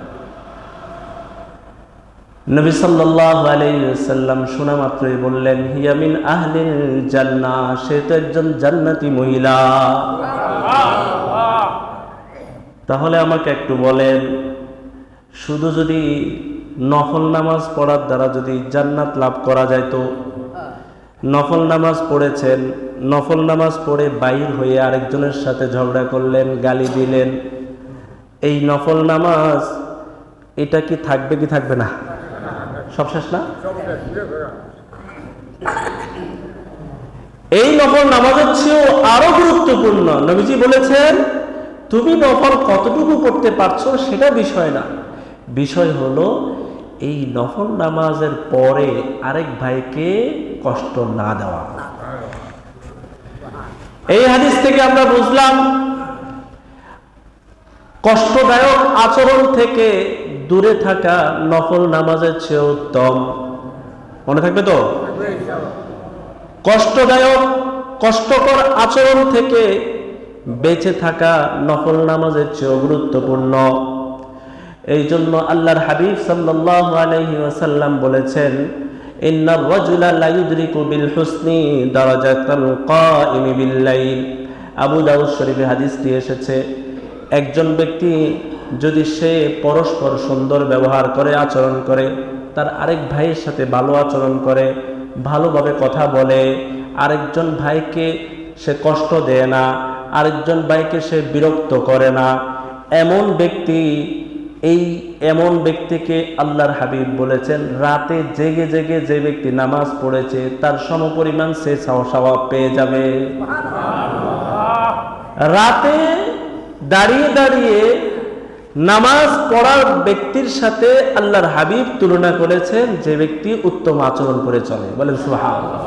নবী সাল্লাল্লাহু আলাইহি ওয়াসাল্লাম শোনা মাত্রই বললেন, হিয়া মিন আহলিল জান্নাহ, সে তো একজন জান্নাতি মহিলা। তাহলে আমাকে একটু বলেন, শুধু যদি নফল নামাজ পড়ার দ্বারা যদি জান্নাত লাভ করা যায়, তো নফল নামাজ পড়েছেন, নফল নামাজ পড়ে বাইর হয়ে আরেকজনের সাথে ঝগড়া করলেন, গালি দিলেন, এই নফল নামাজ এটা কি থাকবে কি থাকবে না? সব শেষ না? এই নফল নামাজের চেয়েও আরো গুরুত্বপূর্ণ। নবীজি বলেছেন, তুমি নফল কতটুকু পড়তে পারছো সেটা বিষয় না, বিষয় হলো এই নফল নামাজের পরে আরেক ভাইকে কষ্ট না দেওয়া। এই হাদিস থেকে আমরা বুঝলাম, কষ্টদায়ক আচরণ থেকে দূরে থাকা নফল নামাজের চেয়ে উত্তম। মনে থাকবে তো? কষ্টকর আচরণ থেকে বেঁচে থাকা নফল নামাজের চেয়ে গুরুত্বপূর্ণ। এই জন্য আল্লাহর হাবিব সাল্লাল্লাহু আলাইহি ওয়াসাল্লাম বলেছেন, ইন্নার রাজুলা লা ইউদরিকু বিল হুসনি দারাজাতাল কাইমি বিল লাইল। আবু দাউদ শরীফে হাদিসটি এসেছে, একজন ব্যক্তি যদি সে পরস্পর সুন্দর ব্যবহার করে, আচরণ করে, তার আরেক ভাইয়ের সাথে ভালো আচরণ করে, ভালোভাবে কথা বলে, আরেকজন ভাইকে সে কষ্ট দেয় না, আরেকজন ভাইকে সে বিরক্ত করে না, এমন ব্যক্তিকে আল্লাহর হাবিব বলেছেন, রাতে জেগে জেগে যে ব্যক্তি নামাজ পড়েছে তার সমপরিমাণ সে সওয়াব পেয়ে যাবে। রাতে দাঁড়িয়ে দাঁড়িয়ে নামাজ পড়ার ব্যক্তির সাথে আল্লাহর হাবিব তুলনা করেছেন যে ব্যক্তি উত্তম আচরণ করে চলে। বলেন সুবহানাল্লাহ।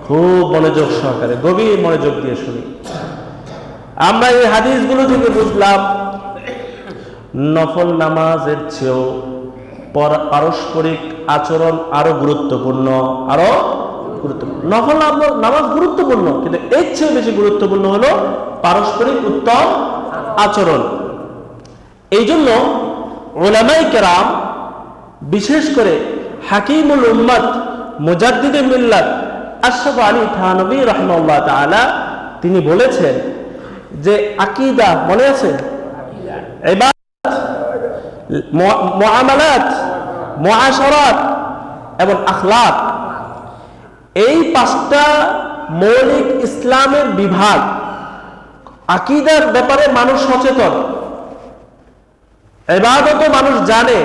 খুব মনোযোগ সহকারে, গভীর মনোযোগ দিয়ে শুনি। আমরা এই হাদিসগুলো থেকে বুঝলাম, নফল নামাজের চেয়েও পারস্পরিক আচরণ আরো গুরুত্বপূর্ণ। নফল নামাজ গুরুত্বপূর্ণ, কিন্তু এর চেয়ে বেশি গুরুত্বপূর্ণ হলো পারস্পরিক উত্তম আচরণ। এই জন্য উলামায়ে কেরাম, বিশেষ করে হাকিমুল উম্মত মুজাদ্দিদে মিল্লাত আশরাফ আলী থানভী রাহিমাহুল্লাহ তাআলা, তিনি বলেছেন যে আকীদা, মনে আছে, ইবাদত, মুআমালাত, মুআশারাত এবং আখলাক, এই পাঁচটা মৌলিক ইসলামের বিভাগ। আকীদার ব্যাপারে মানুষ সচেতন, ইবাদতও মানুষ জানে,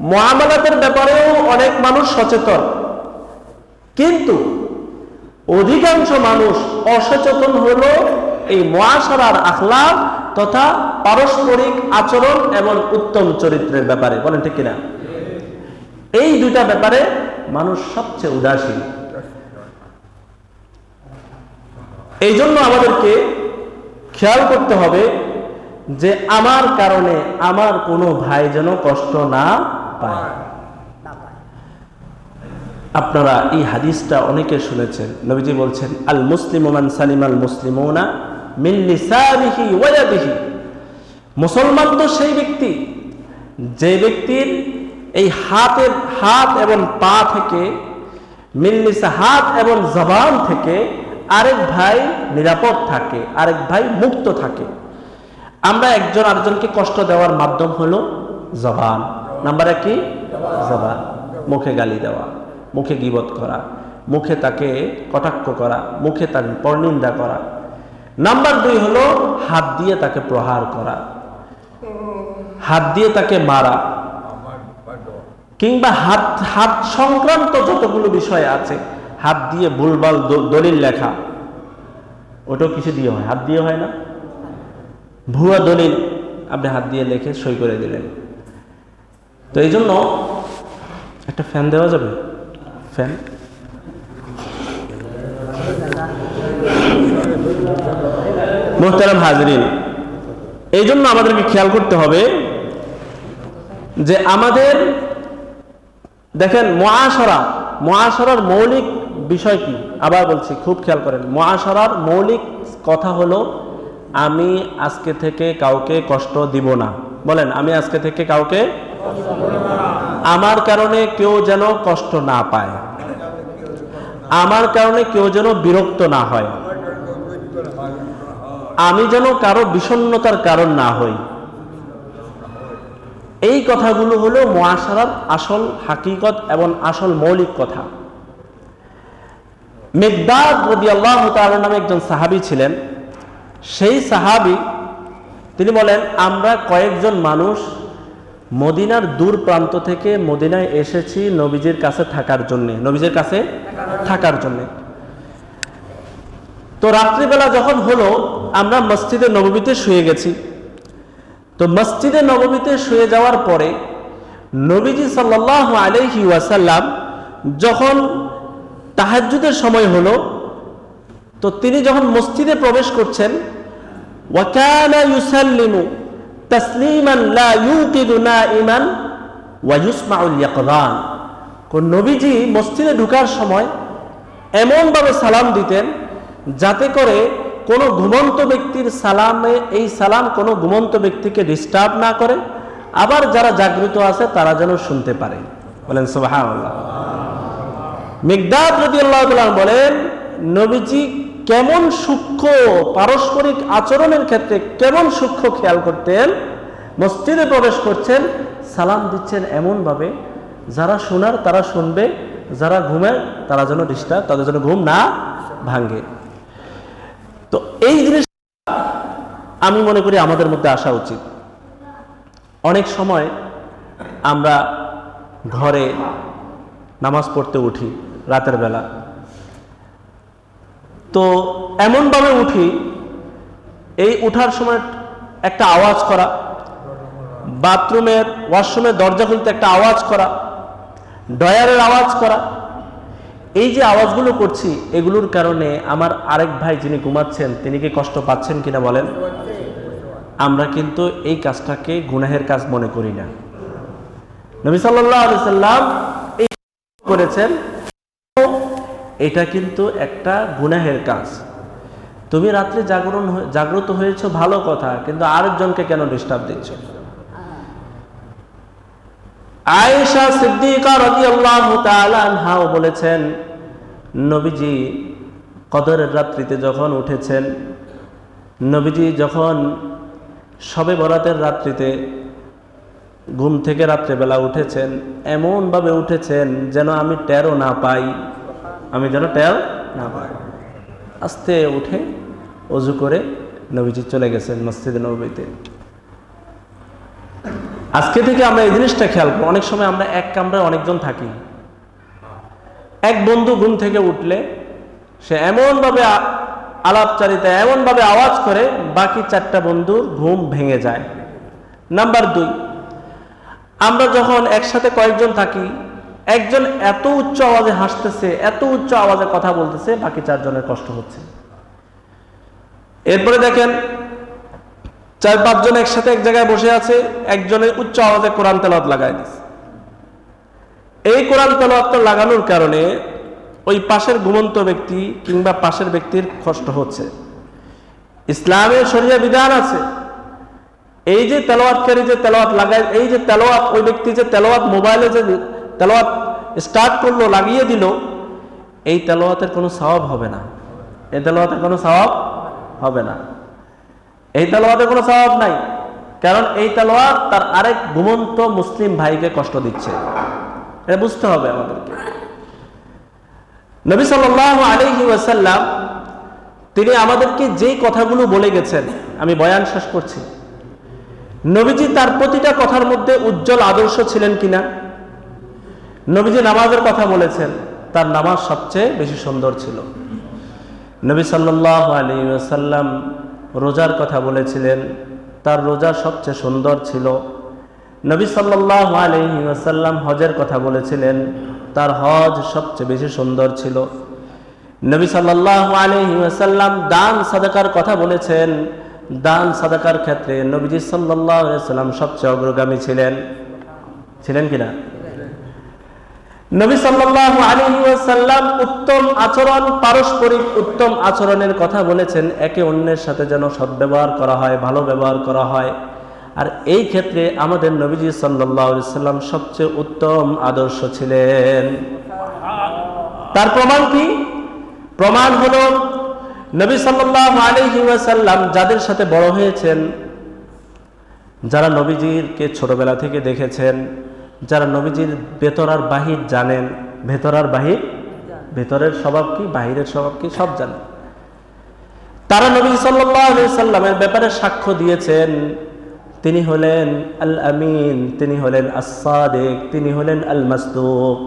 মুআমালাতের ব্যাপারেও অনেক মানুষ সচেতন, কিন্তু অধিকাংশ মানুষ অসচেতন হলো এই মুআশারার, আখলাক তথা পারস্পরিক আচরণ এবং উত্তম চরিত্রের ব্যাপারে। বলেন ঠিক কিনা? এই দুইটা ব্যাপারে মানুষ সবচেয়ে উদাসীন। এই জন্য আমাদেরকে খেয়াল করতে হবে যে আমার কারণে আমার কোনো ভাই যেন কষ্ট না পায়। আপনারা এই হাদিসটা অনেকে শুনেছেন। নবীজি বলছেন, আল মুসলিমু মান সালিমাল মুসলিমুনা মিন লিসানিহি ওয়া ইয়াদিহি। মুসলমান তো সেই ব্যক্তি যে ব্যক্তির এই হাত এবং পা থেকে, মিন লিসা, হাত এবং জবান থেকে আরেক ভাই নিরাপদ থাকে, আরেক ভাই মুক্ত থাকে। আমরা একজন আরেকজনকে কষ্ট দেওয়ার মাধ্যম হলো জবান। নাম্বার 1 কি? জবান। মুখে গালি দেওয়া, মুখে গীবত করা, মুখে তাকে কটাক্ষ করা, মুখে তার পরনিন্দা করা। নাম্বার 2 হলো হাত দিয়ে তাকে প্রহার করা, হাত দিয়ে তাকে মারা, কিংবা হাত সংক্রান্ত যতগুলো বিষয় আছে, হাত দিয়ে ভুলভাল দলিল লেখা, ওটাও কিছু দিয়ে হয়, হাত দিয়ে হয় না? ভুয়া দলিল আপনি হাত দিয়ে লিখে সই করে দিলেন। তো এই জন্য একটা ফ্যান দেওয়া যাবে? ফ্যান মুহতারাম হাজরিন, এই জন্য আমাদেরকে খেয়াল করতে হবে যে আমাদের দেখেন মুআশারার মৌলিক বিষয় কি। আবার বলছি, খুব খেয়াল করেন, মুআশারার মৌলিক কথা হলো আমি আজকে থেকে কাউকে কষ্ট দিব না। বলেন, আমি আজকে থেকে কাউকে, আমার কারণে কেউ যেন কষ্ট না পায়, আমার কারণে কেউ যেন বিরক্ত না হয়, আমি যেন কারো বিষণ্ণতার কারণ না হই। এই কথাগুলো হলো মুআশারার আসল হাকিকত এবং আসল মৌলিক কথা। মিকদাদ রাদিয়াল্লাহু তাআলা নামে একজন সাহাবী ছিলেন। সেই সাহাবী তিনি বলেন, আমরা কয়েকজন মানুষ মদিনার দূর প্রান্ত থেকে মদিনায় এসেছি নবীজির কাছে থাকার জন্য, নবীজির কাছে থাকার জন্য। তো রাত্রিবেলা যখন হলো, আমরা মসজিদে নববীতে শুয়ে গেছি। তো মসজিদে নববীতে শুয়ে যাওয়ার পরে নবীজি সাল্লাল্লাহু আলাইহি ওয়াসাল্লাম যখন তাহাজ্জুদের সময় হলো, তো তিনি যখন মসজিদে প্রবেশ করছেন, ওয়া কানা ইউসাল্লিমু তাসলিমান লা ইউকিদু নাইমান ওয়া ইসমাউল ইয়াকযান। কোন নবীজি মসজিদে ঢোকার সময় এমন ভাবে সালাম দিতেন যাতে করে কোনো ঘুমন্ত ব্যক্তির সালামে, এই সালাম কোনো ঘুমন্ত ব্যক্তিকে ডিস্টার্ব না করে, আবার যারা জাগ্রত আছে তারা যেন শুনতে পারে। বলেন সুবহানাল্লাহ। মিকদাদ রাদিয়াল্লাহু তাআলা বলেন, নবীজি কেমন সূক্ষ্ম পারস্পরিক আচরণের ক্ষেত্রে কেমন সূক্ষ্ম খেয়াল করতেন। মসজিদে প্রবেশ করছেন, সালাম দিচ্ছেন এমন ভাবে যারা শোনার তারা শুনবে, যারা ঘুমের তারা যেন ডিস্টার্ব, তাদের যেন ঘুম না ভাঙে। তো এই জিনিস আমি মনে করি আমাদের মধ্যে আসা উচিত। অনেক সময় আমরা ঘরে নামাজ পড়তে উঠি রাতের বেলা, তো এমনভাবে উঠি, এই উঠার সময় একটা আওয়াজ করা, বাথরুমের ওয়াশরুমের দরজা খুলতে একটা আওয়াজ করা, ডয়ারের আওয়াজ করা, এই যে আওয়াজগুলো করছি এগুলোর কারণে আমার আরেক ভাই যিনি ঘুমাচ্ছেন তিনি কি কষ্ট পাচ্ছেন কিনা বলেন? আমরা কিন্তু এই কাজটাকে গুনাহের কাজ মনে করি না। নবী সাল্লাল্লাহু আলাইহি সাল্লাম এই করেছেন, এটা কিন্তু একটা গুনাহের কাজ। তুমি রাত্রে জাগ্রত হয়েছো ভালো কথা, কিন্তু আরেকজনকে কেন ডিস্টার্ব দিচ্ছ? আয়েশা সিদ্দিকা রাদিয়াল্লাহু তাআলা আনহা বলেছেন, নবীজি কদরের রাত্রিতে যখন উঠেছেন, নবীজি যখন শবে বরাতের রাত্রিতে ঘুম থেকে রাত্রেবেলা উঠেছেন, এমনভাবে উঠেছেন যেন আমি টেরও না পাই, আমি যেন টের না পাই। আস্তে উঠে ওযু করে নবীজি চলে গেছেন মসজিদে নববীতে। আজকে থেকে আমরা এই জিনিসটা খেয়াল করব। অনেক সময় আমরা এক কামরায় অনেকজন থাকি, এক বন্ধু ঘুম থেকে উঠলে সে এমনভাবে আলাপচারিতা, এমনভাবে আওয়াজ করে বাকি চারটা বন্ধুর ঘুম ভেঙে যায়। নাম্বার 2, আমরা যখন একসাথে কয়েকজন থাকি, একজন এত উচ্চ আওয়াজে হাসতেছে, এত উচ্চ আওয়াজে কথা বলতেছে, বাকি চারজনের কষ্ট হচ্ছে। এরপরে দেখেন 4-5 জন একসাথে এক জায়গায় বসে আছে, একজনের উচ্চ আওয়াজে কোরআন তেলাওয়াত লাগায় দিচ্ছে। এই কোরআন তেলাওয়াতটা লাগানোর কারণে ওই পাশের ঘুমন্ত ব্যক্তি কিংবা পাশের ব্যক্তির কষ্ট হচ্ছে। ইসলামের শরিয়া বিধান আছে, এই যে তেলাওয়াতকারী যে তেলাওয়াত লাগায়, এই যে তেলাওয়াত, ওই ব্যক্তি যে তেলাওয়াত মোবাইলে যে তেলাওয়াত স্টার্ট করলো, লাগিয়ে দিল, এই তেলাওয়াতের কোনো সওয়াব হবে না। এই তেলাওয়াতের কোনো সওয়াব হবে না, এই তেলাওয়াতের কোনো সওয়াব নাই। কারণ এই তেলাওয়াত তার আরেক ঘুমন্ত মুসলিম ভাইকে কষ্ট দিচ্ছে। এটা বুঝতে হবে আমাদেরকে। নবী সাল্লাল্লাহু আলাইহি ওয়াসাল্লাম তিনি আমাদেরকে যেই কথাগুলো বলে গেছেন, আমি বয়ান শেষ করছি। নবীজি তার প্রতিটা কথার মধ্যে উজ্জ্বল আদর্শ ছিলেন কিনা? নবীজি নামাজের কথা বলেছেন, তার নামাজ সবচেয়ে বেশি সুন্দর ছিল। নবী সাল্লাল্লাহু আলাইহি ওয়াসাল্লাম রোজার কথা বলেছিলেন, তার রোজা সবচেয়ে সুন্দর ছিল। নবী সাল্লাল্লাহু আলাইহি ওয়াসাল্লাম হজের কথা বলেছিলেন, তার হজ সবচেয়ে বেশি সুন্দর ছিল। নবী সাল্লাল্লাহু আলাইহি ওয়াসাল্লাম দান সাদাকার কথা বলেছেন। দান সাদাকার ক্ষেত্রে নবীজি সাল্লাল্লাহু আলাইহি ওয়াসাল্লাম সবচেয়ে অগ্রগামী ছিলেন কিনা? নবী সাল্লাল্লাহু আলাইহি ওয়াসাল্লাম উত্তম আচরণ, পারস্পরিক উত্তম আচরণের কথা বলেছেন। একে অন্যের সাথে যেন সদ্ব্যবহার করা হয়, ভালো ব্যবহার করা হয়। আর এই ক্ষেত্রে আমাদের নবীজি সাল্লাল্লাহু আলাইহি ওয়াসাল্লাম সবচেয়ে উত্তম আদর্শ ছিলেন। তার প্রমাণ কি? প্রমাণ হলো নবী সাল্লাল্লাহু আলাইহি ওয়াসাল্লাম যাদের সাথে বড় হয়েছেন, যারা নবীজিকে ছোটবেলা থেকে দেখেছেন, যারা নবীজির ভেতর আর বাহির জানেন, ভেতর আর বাহির, ভেতরের স্বভাব কি, বাহিরের স্বভাব কি, সব জানেন। তারা নবী সাল্লাল্লাহু আলাইহি ওয়াসাল্লামের ব্যাপারে সাক্ষ্য দিয়েছেন। তিনি হলেন আল আমিন, তিনি হলেন আস-সাদিক, তিনি হলেন আল মাসদুক।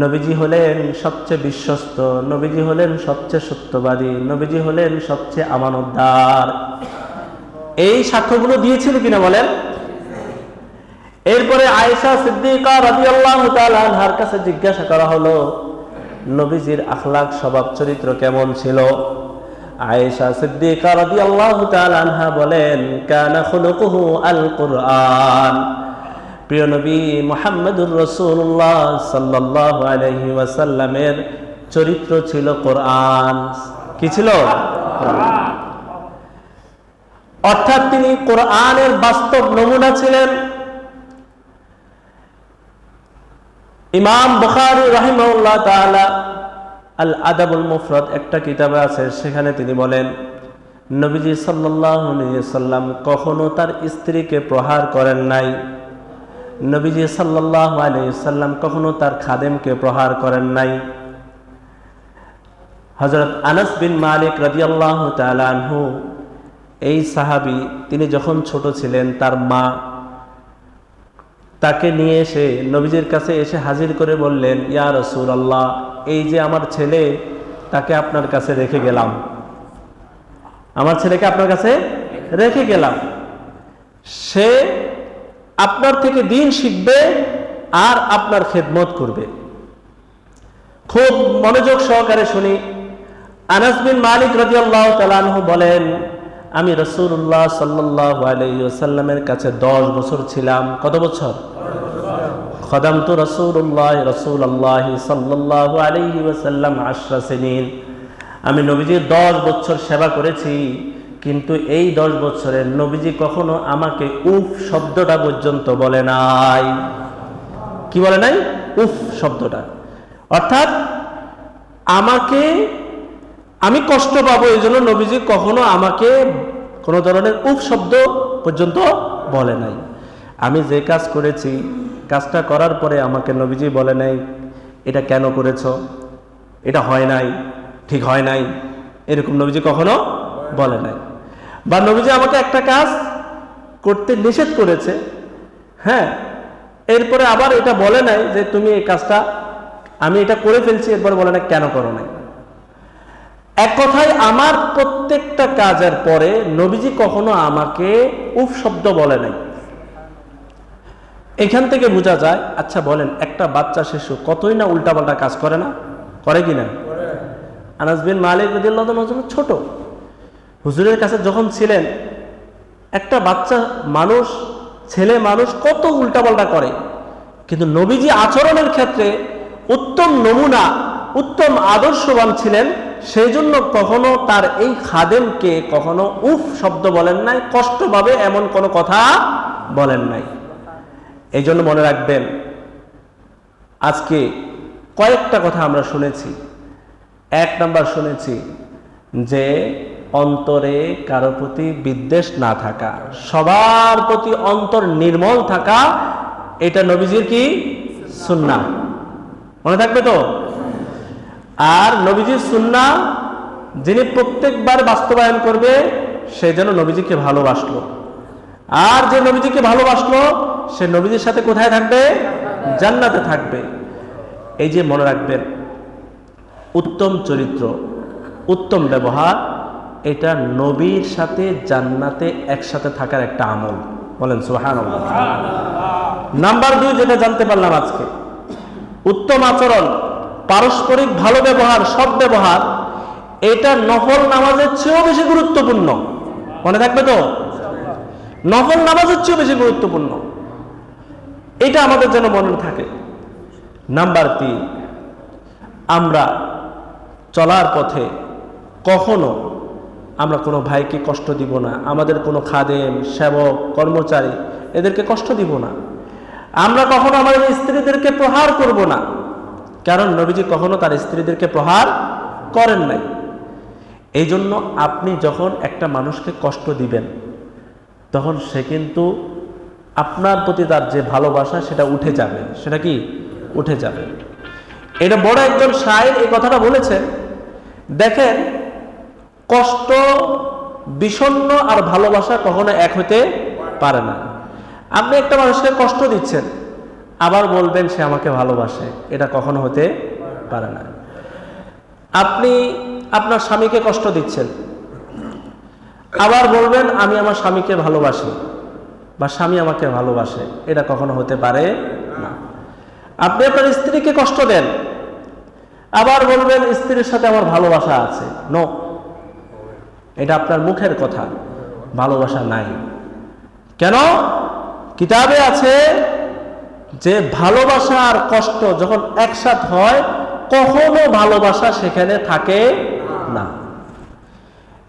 নবীজি হলেন সবচেয়ে বিশ্বস্ত, নবীজি হলেন সবচেয়ে সত্যবাদী, নবীজি হলেন সবচেয়ে আমানতদার। এই সাক্ষ্যগুলো দিয়েছিল কিনা বলেন? এরপরে আয়েশা সিদ্দিকা রাদিয়াল্লাহু তাআলা আনহার কাছে জিজ্ঞাসা করা হলো নবীজির আখলাক, স্বভাব চরিত্র কেমন ছিল। আয়েশা সিদ্দিকা রাদিয়াল্লাহু তাআলা আনহা বলেন, কানা খুলুকুহু আল কুরআন। প্রিয় নবী মুহাম্মদুর রাসূলুল্লাহ সাল্লাল্লাহু আলাইহি ওয়াসাল্লামের চরিত্র ছিল কোরআন। কি ছিল? অর্থাৎ তিনি কোরআনের বাস্তব নমুনা ছিলেন। ইমাম বুখারী রাহিমাহুল্লাহ তাআলা আল আদাবুল মুফরাদ একটা কিতাবে আছে, সেখানে তিনি বলেন নবীজি সাল্লাল্লাহু আলাইহি ওয়াসাল্লাম কখনো তার স্ত্রীকে প্রহার করেন নাই। নবীজি সাল্লাল্লাহু আলাইহি ওয়াসাল্লাম কখনো তার খাদেমকে প্রহার করেন নাই। হযরত আনাস বিন মালিক রাদিয়াল্লাহু তাআলা আনহু, এই সাহাবী, তিনি যখন ছোট ছিলেন তার মা তাকে নিয়ে এসে নবীজির কাছে এসে হাজির করে বললেন, ইয়া রাসূলুল্লাহ, এই যে আমার ছেলে, তাকে আপনার কাছে রেখে গেলাম, আমার ছেলেকে আপনার কাছে রেখে গেলাম, সে আপনার থেকে দিন শিখবে আর আপনার খেদমত করবে। খুব মনোযোগ সহকারে শুনি। আনাস বিন মালিক রাদিয়াল্লাহু তাআলা আনহু বলেন, আমি রাসূলুল্লাহ সাল্লাল্লাহু আলাইহি ওয়াসাল্লামের কাছে 10 বছর ছিলাম। কত বছর? খাদামতু রাসূলুল্লাহ সাল্লাল্লাহু আলাইহি ওয়াসাল্লাম 10 সিনিন। আমি নবীজির 10 বছর সেবা করেছি, কিন্তু এই 10 বছরে নবীজি কখনো আমাকে উফ শব্দটা পর্যন্ত বলে নাই। কি বলে নাই? উফ শব্দটা। অর্থাৎ আমি কষ্ট পাবো, এই জন্য নবীজি কখনো আমাকে কোনো ধরনের উফ শব্দ পর্যন্ত বলে নাই। আমি যে কাজ করেছি, কাজটা করার পরে আমাকে নবীজি বলে নাই এটা কেন করেছো, এটা হয় নাই, ঠিক হয় নাই, এরকম নবীজি কখনো বলে নাই। বা নবীজি আমাকে একটা কাজ করতে নিষেধ করেছে, হ্যাঁ, এরপরে আবার এটা বলে নাই যে তুমি এই কাজটা, আমি এটা করে ফেলছি, এরপরে বলে না কেন করো নাই। এক কথায় আমার প্রত্যেকটা কাজের পরে নবীজি কখনো আমাকে উফ শব্দ বলে নাই। এখান থেকে বোঝা যায়, আচ্ছা বলেন, একটা বাচ্চা শিশু কতই না উল্টাপাল্টা কাজ করে না, করে কিনা? আনাস বিন মালিক রাদিয়াল্লাহু তাআলা ছোট, হুজুরের কাছে যখন ছিলেন, একটা বাচ্চা মানুষ, ছেলে মানুষ কত উল্টাপাল্টা করে, কিন্তু নবীজি আচরণের ক্ষেত্রে উত্তম নমুনা, উত্তম আদর্শবান ছিলেন। সেই জন্য কখনো তার এই খাদেমকে কখনো উফ শব্দ বলেন নাই, কষ্ট পাবে এমন কোনো কথা বলেন নাই। এই জন্য মনে রাখবেন, আজকে কয়েকটা কথা আমরা শুনেছি। 1 নাম্বার শুনেছি যে অন্তরে কারো প্রতি বিদ্বেষ না থাকা, সবার প্রতি অন্তর নির্মল থাকা, এটা নবীজির কি সুন্নাহ, মনে থাকবে তো? আর নবীজির সুন্নাহ যিনি প্রত্যেকবার বাস্তবায়ন করবে, সে যেন নবীজিকে ভালোবাসলো। আর যে নবীজিকে ভালোবাসলো, সে নবীজির সাথে কোথায় থাকবে? জান্নাতে থাকবে। এই যে মনে রাখবেন, উত্তম চরিত্র, উত্তম ব্যবহার, এটা নবীর সাথে জান্নাতে একসাথে থাকার একটা আমল। বলেন সুবহানাল্লাহ। নাম্বার 2 যেটা জানতে পারলাম আজকে, উত্তম আচরণ পারস্পরিক ভালো ব্যবহার, সৎ ব্যবহার, এটা নফল নামাজের চেয়েও বেশি গুরুত্বপূর্ণ। মনে থাকবে তো? নফল নামাজের চেয়েও বেশি গুরুত্বপূর্ণ, এটা আমাদের যেন মনে থাকে। নাম্বার 3, আমরা চলার পথে কখনো আমরা কোনো ভাইকে কষ্ট দিব না, আমাদের কোনো খাদেম, সেবক, কর্মচারী এদেরকে কষ্ট দিব না। আমরা কখনো আমাদের স্ত্রীদেরকে প্রহার করব না, কারণ নবীজি কখনো তার স্ত্রীদেরকে প্রহার করেন নাই। এই জন্য আপনি যখন একটা মানুষকে কষ্ট দিবেন, তখন সে কিন্তু আপনার প্রতি তার যে ভালোবাসা সেটা উঠে যাবে। সেটা কি? উঠে যাবে। এটা বড় একজন শায়ের এই কথাটা বলেছেন। দেখেন, কষ্ট, বিষণ্ণ আর ভালোবাসা কখনো এক হতে পারে না। আপনি একটা মানুষকে কষ্ট দিচ্ছেন, আবার বলবেন সে আমাকে ভালোবাসে, এটা কখনো হতে পারে না। আপনি আপনার স্বামীকে কষ্ট দিচ্ছেন, আবার বলবেন আমি আমার স্বামীকে ভালোবাসি বা স্বামী আমাকে ভালোবাসে, এটা কখনো হতে পারে না। আপনি আপনার স্ত্রীকে কষ্ট দেন, আবার বলবেন স্ত্রীর সাথে আমার ভালোবাসা আছে। নো, এটা আপনার মুখের কথা, ভালোবাসা নাই। কেন? কিতাবে আছে যে ভালোবাসা আর কষ্ট যখন একসাথে হয়, কখনো ভালোবাসা সেখানে থাকে না।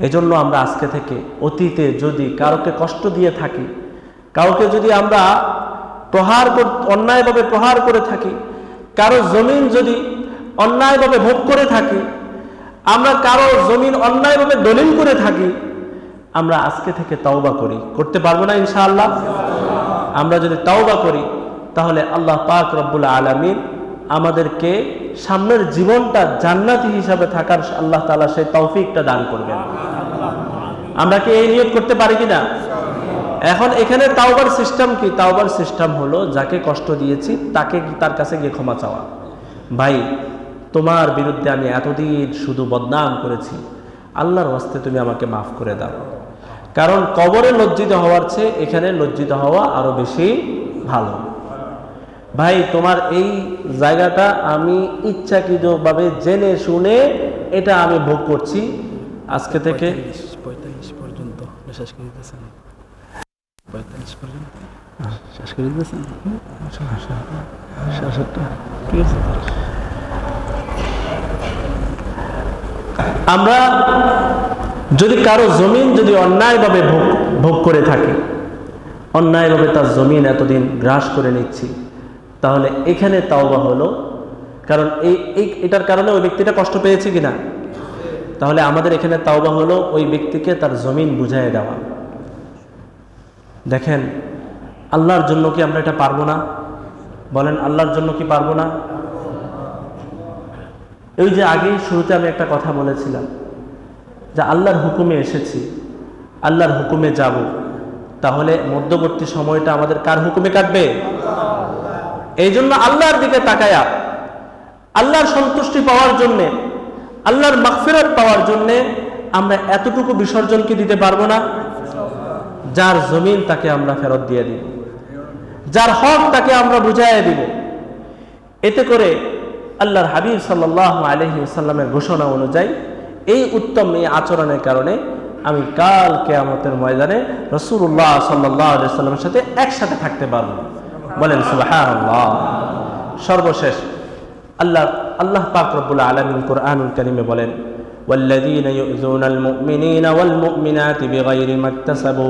এজন্য আমরা আজকে থেকে অতীতে যদি কাউকে কষ্ট দিয়ে থাকি, কাউকে যদি আমরা অন্যায়ভাবে প্রহার করে থাকি, কারো জমিন যদি অন্যায়ভাবে ভোগ করে থাকি, আমরা কারো জমিন অন্যায়ভাবে দলিল করে থাকি, আমরা আজকে থেকে তওবা করি। করতে পারবো না ইনশাআল্লাহ? আমরা যদি তওবা করি, তাহলে আল্লাহ পাক রব্বুল আলামিন আমাদেরকে সামনের জীবনটা জান্নাতি হিসাবে থাকার আল্লাহ তাআলা সেই তৌফিকটা দান করবেন। আমরা কি এই নিয়ত করতে পারি কিনা? এখন এখানে তাওবার সিস্টেম কি? তাওবার সিস্টেম হলো, যাকে কষ্ট দিয়েছি তার কাছে গিয়ে ক্ষমা চাওয়া। ভাই, তোমার বিরুদ্ধে আমি এতদিন শুধু বদনাম করেছি, আল্লাহর ওয়াস্তে তুমি আমাকে মাফ করে দাও। কারণ কবরে লজ্জিত হওয়ার চেয়ে এখানে লজ্জিত হওয়া আরো বেশি ভালো। ভাই, তোমার এই জায়গাটা আমি ইচ্ছাকৃতভাবে জেনে শুনে এটা আমি ভোগ করছি, আজকে থেকে 45 পর্যন্ত শেষ করে দিতেছেন। 45 পর্যন্ত শেষ করে দিতেছেন। আমরা যদি কারো জমিন যদি অন্যায়ভাবে ভোগ করে থাকি, অন্যায়ভাবে তার জমিন এতদিন গ্রাস করে নিচ্ছি, তাহলে এখানে তাওবা হলো। কারণ এটার কারণে ওই ব্যক্তিটা কষ্ট পেয়েছে কিনা? তাহলে আমাদের এখানে তাওবা হলো ওই ব্যক্তিকে তার জমিন বুঝাইয়ে দেওয়া। দেখেন, আল্লাহর জন্য কি আমরা এটা পারবো না? বলেন, আল্লাহর জন্য কি পারবো না? এই যে আগেই শুরুতে আমি একটা কথা বলেছিলাম যে আল্লাহর হুকুমে এসেছি, আল্লাহর হুকুমে যাব, তাহলে মধ্যবর্তী সময়টা আমাদের কার হুকুমে কাটবে? এই জন্য আল্লাহর দিকে তাকায়া আল্লাহর সন্তুষ্টি পাওয়ার জন্যে, আল্লাহর মাগফিরাত পাওয়ার জন্যে আমরা এতটুকু বিসর্জন কি দিতে পারবো না? যার জমিন তাকে আমরা ফেরত দিয়ে দিব, যার হক তাকে আমরা বুঝাইয়া দিব। এতে করে আল্লাহর হাবিব সাল্লাল্লাহু আলাইহি ওয়াসাল্লামের ঘোষণা অনুযায়ী এই উত্তম এই আচরণের কারণে আমি কাল কিয়ামতের ময়দানে রাসূলুল্লাহ সাল্লাল্লাহু আলাইহি ওয়াসাল্লামের সাথে একসাথে থাকতে পারবো। বলেন সুবহানাল্লাহ। সর্বশেষ আল্লাহ পাক রব্বুল আলামিন কুরআনুল কারীমে বলেন, ওয়াল্লাযীনা ইউযুনাল মুমিনিনা ওয়াল মুমিনাতি বিগাইরি মাকতাসাবু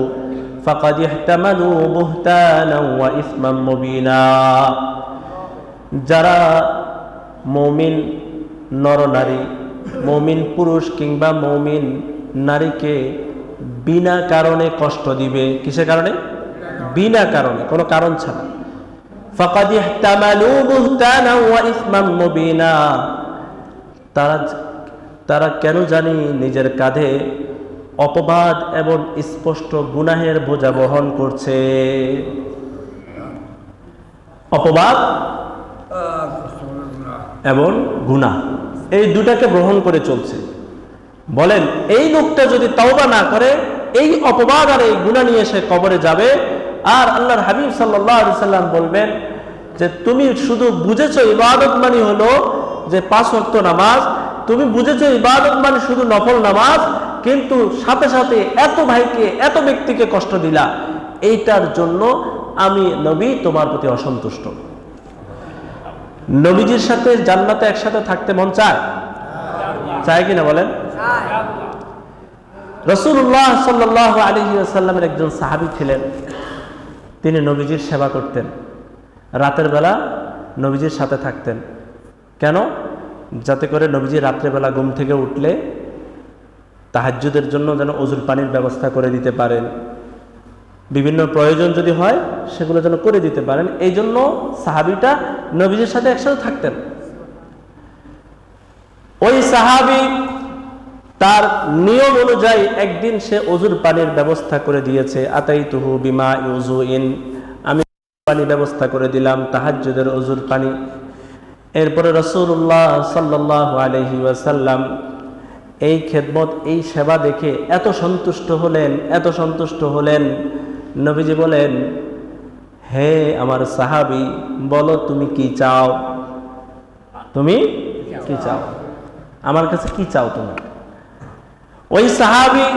ফাকাদ ইহতামালু বুহতানান ওয়া ইসমান মুবিনা। যারা মুমিন নরনারী, মুমিন পুরুষ কিংবা মুমিন নারীকে বিনা কারণে কষ্ট দিবে, কিসের কারণে? বিনা কারণে, কোনো কারণ ছাড়া। ফাকাদ ইহতামালু বুহতানান ওয়া ইসমান মুবিনা। তারা কেন জানি নিজের কাঁধে অপবাদ এবং স্পষ্ট গুনাহের বোঝা বহন করছে। অপবাদ এবং গুনাহ, এই দুটাকে গ্রহণ করে চলছে। বলেন, এই লোকটা যদি তওবা না করে, এই অপবাদ আর এই গুনাহ নিয়ে সে কবরে যাবে। আর আল্লাহর হাবিব সাল্লাল্লাহু আলাইহি সাল্লাম বলবেন যে তুমি শুধু বুঝেছো ইবাদত মানে হলো যে 5 ওয়াক্ত নামাজ, তুমি বুঝেছো ইবাদত মানে শুধু নফল নামাজ, কিন্তু সাথে সাথে এত ভাইকে এত ব্যক্তিকে কষ্ট দিলা, এইটার জন্য আমি নবী তোমার প্রতি অসন্তুষ্ট। নবীজির সাথে জান্নাতে একসাথে থাকতে মন চায়? চায় কিনা বলেন? রাসূলুল্লাহ সাল্লাল্লাহু আলাইহি ওয়াসাল্লামের একজন সাহাবী ছিলেন, তিনি নবীজির সেবা করতেন, রাতের বেলা নবীজির সাথে থাকতেন। কেন? যাতে করে নবীজি রাত্রেবেলা ঘুম থেকে উঠলে তাহাজ্জুদের জন্য যেন ওযুর পানির ব্যবস্থা করে দিতে পারেন, বিভিন্ন প্রয়োজন যদি হয় সেগুলো যেন করে দিতে পারেন। এই জন্য সাহাবীটা নবীজির সাথে একসাথে থাকতেন। ওই সাহাবী তার নিয়ম অনুযায়ী একদিন সে ওযুর পানির ব্যবস্থা করে দিয়েছে। আতাইতুহু বিমা ইউযুইন, আমি পানি ব্যবস্থা করে দিলাম, তাহাজ্জুদের ওযুর পানি। এরপরে রাসূলুল্লাহ সাল্লাল্লাহু আলাইহি ওয়াসাল্লাম এই খেদমত, এই সেবা দেখে এত সন্তুষ্ট হলেন। নবীজি বলেন, হে আমার সাহাবী, বলো তুমি কি চাও? তুমি কি চাও? আমার কাছে কি চাও তুমি? ওই সাহাবী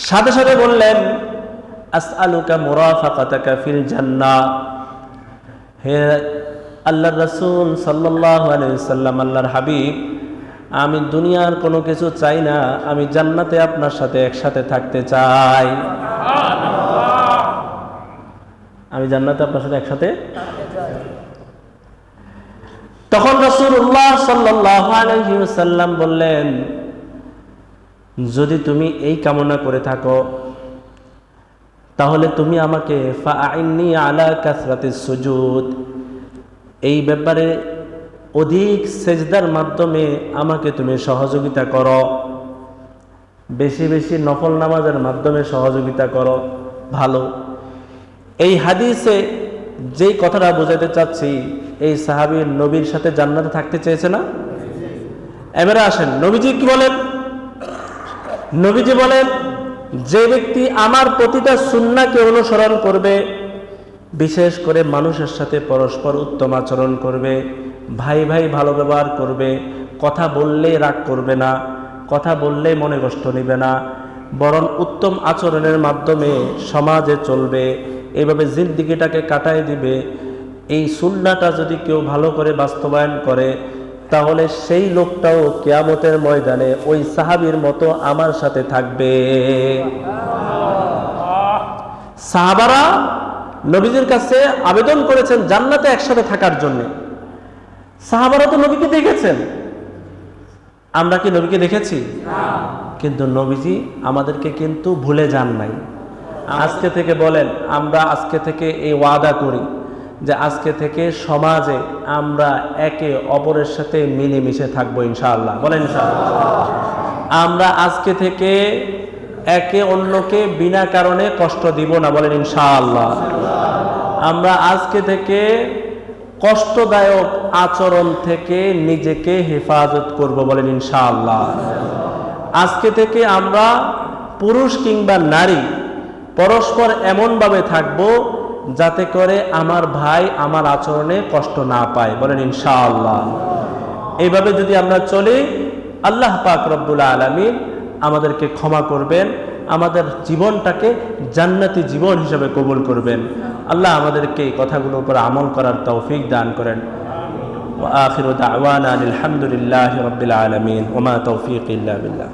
সাথে সাথে বললেন, আসআলুকা মুরাফাকাতাকা ফিল জান্নাহ। হে আল্লাহর রাসূল সাল্লাল্লাহু আলাইহি ওয়াসাল্লাম, আল্লাহর হাবিব, আমি দুনিয়ার কোনো কিছু চাই না, আমি জান্নাতে আপনার সাথে একসাথে থাকতে চাই। আমি জান্নাতে আপনার সাথে একসাথে। তখন রাসূলুল্লাহ সাল্লাল্লাহু আলাইহি ওয়াসাল্লাম বললেন, যদি তুমি এই কামনা করে থাকো তাহলে তুমি আমাকে ফাআইন্নি আলা কাসরাতিস সুজুদ, এই ব্যাপারে অধিক সেজদার মাধ্যমে আমাকে তুমি সহযোগিতা করো, বেশি বেশি নফল নামাজের মাধ্যমে সহযোগিতা করো। ভালো। এই হাদিসে যেই কথাটা বোঝাতে চাচ্ছি, এই সাহাবী নবীর সাথে জান্নাতে থাকতে চেয়েছে না? এবারে আসেন, নবীজি কি বলেন? নবীজি বলেন, যে ব্যক্তি আমার প্রতিটা সুন্নাহকে অনুসরণ করবে, বিশেষ করে মানুষের সাথে পরস্পর উত্তম আচরণ করবে, ভাই ভাই ভালো ব্যবহার করবে, কথা বললে রাগ করবে না, কথা বললে মনে কষ্ট নেবে না, বরং উত্তম আচরণের মাধ্যমে সমাজে চলবে, এইভাবে জিন্দেগিটাকে কাটায় দিবে, এই সুন্নাহটা যদি কেউ ভালো করে বাস্তবায়ন করে, তাহলে সেই লোকটাও কিয়ামতের ময়দানে ওই সাহাবীর মতো আমার সাথে থাকবে। সাহাবারা নবীজির কাছে আবেদন করেছেন জান্নাতে একসাথে থাকার জন্য। সাহাবারা তো নবীকে দেখেছেন, আমরা কি নবীকে দেখেছি? কিন্তু নবীজি আমাদেরকে কিন্তু ভুলে যান নাই। আজকে থেকে বলেন, আমরা আজকে থেকে এই ওয়াদা করি যে আজকে থেকে সমাজে আমরা একে অপরের সাথে মিলেমিশে থাকবো ইনশাআল্লাহ। বলেন ইনশাআল্লাহ। আমরা আজকে থেকে একে অন্যকে বিনা কারণে কষ্ট দিব না। বলেন ইনশাআল্লাহ। আমরা আজকে থেকে কষ্টদায়ক আচরণ থেকে নিজেকে হেফাজত করব। বলেন ইনশাআল্লাহ। আজকে থেকে আমরা পুরুষ কিংবা নারী পরস্পর এমনভাবে থাকব যাতে করে আমার ভাই আমার আচরণে কষ্ট না পায়। বলেন ইনশাআল্লাহ। এইভাবে যদি আমরা চলি, আল্লাহ পাক রব্বুল আলামিন আমাদেরকে ক্ষমা করবেন, আমাদের জীবনটাকে জান্নাতি জীবন হিসেবে কবুল করবেন। আল্লাহ আমাদেরকে এই কথাগুলোর উপর আমল করার তৌফিক দান করেন। ওয়া আখিরু দাওয়ানা আলহামদুলিল্লাহি রাব্বিল আলামিন ওয়া মা তৌফিক ইল্লা বিল্লাহ।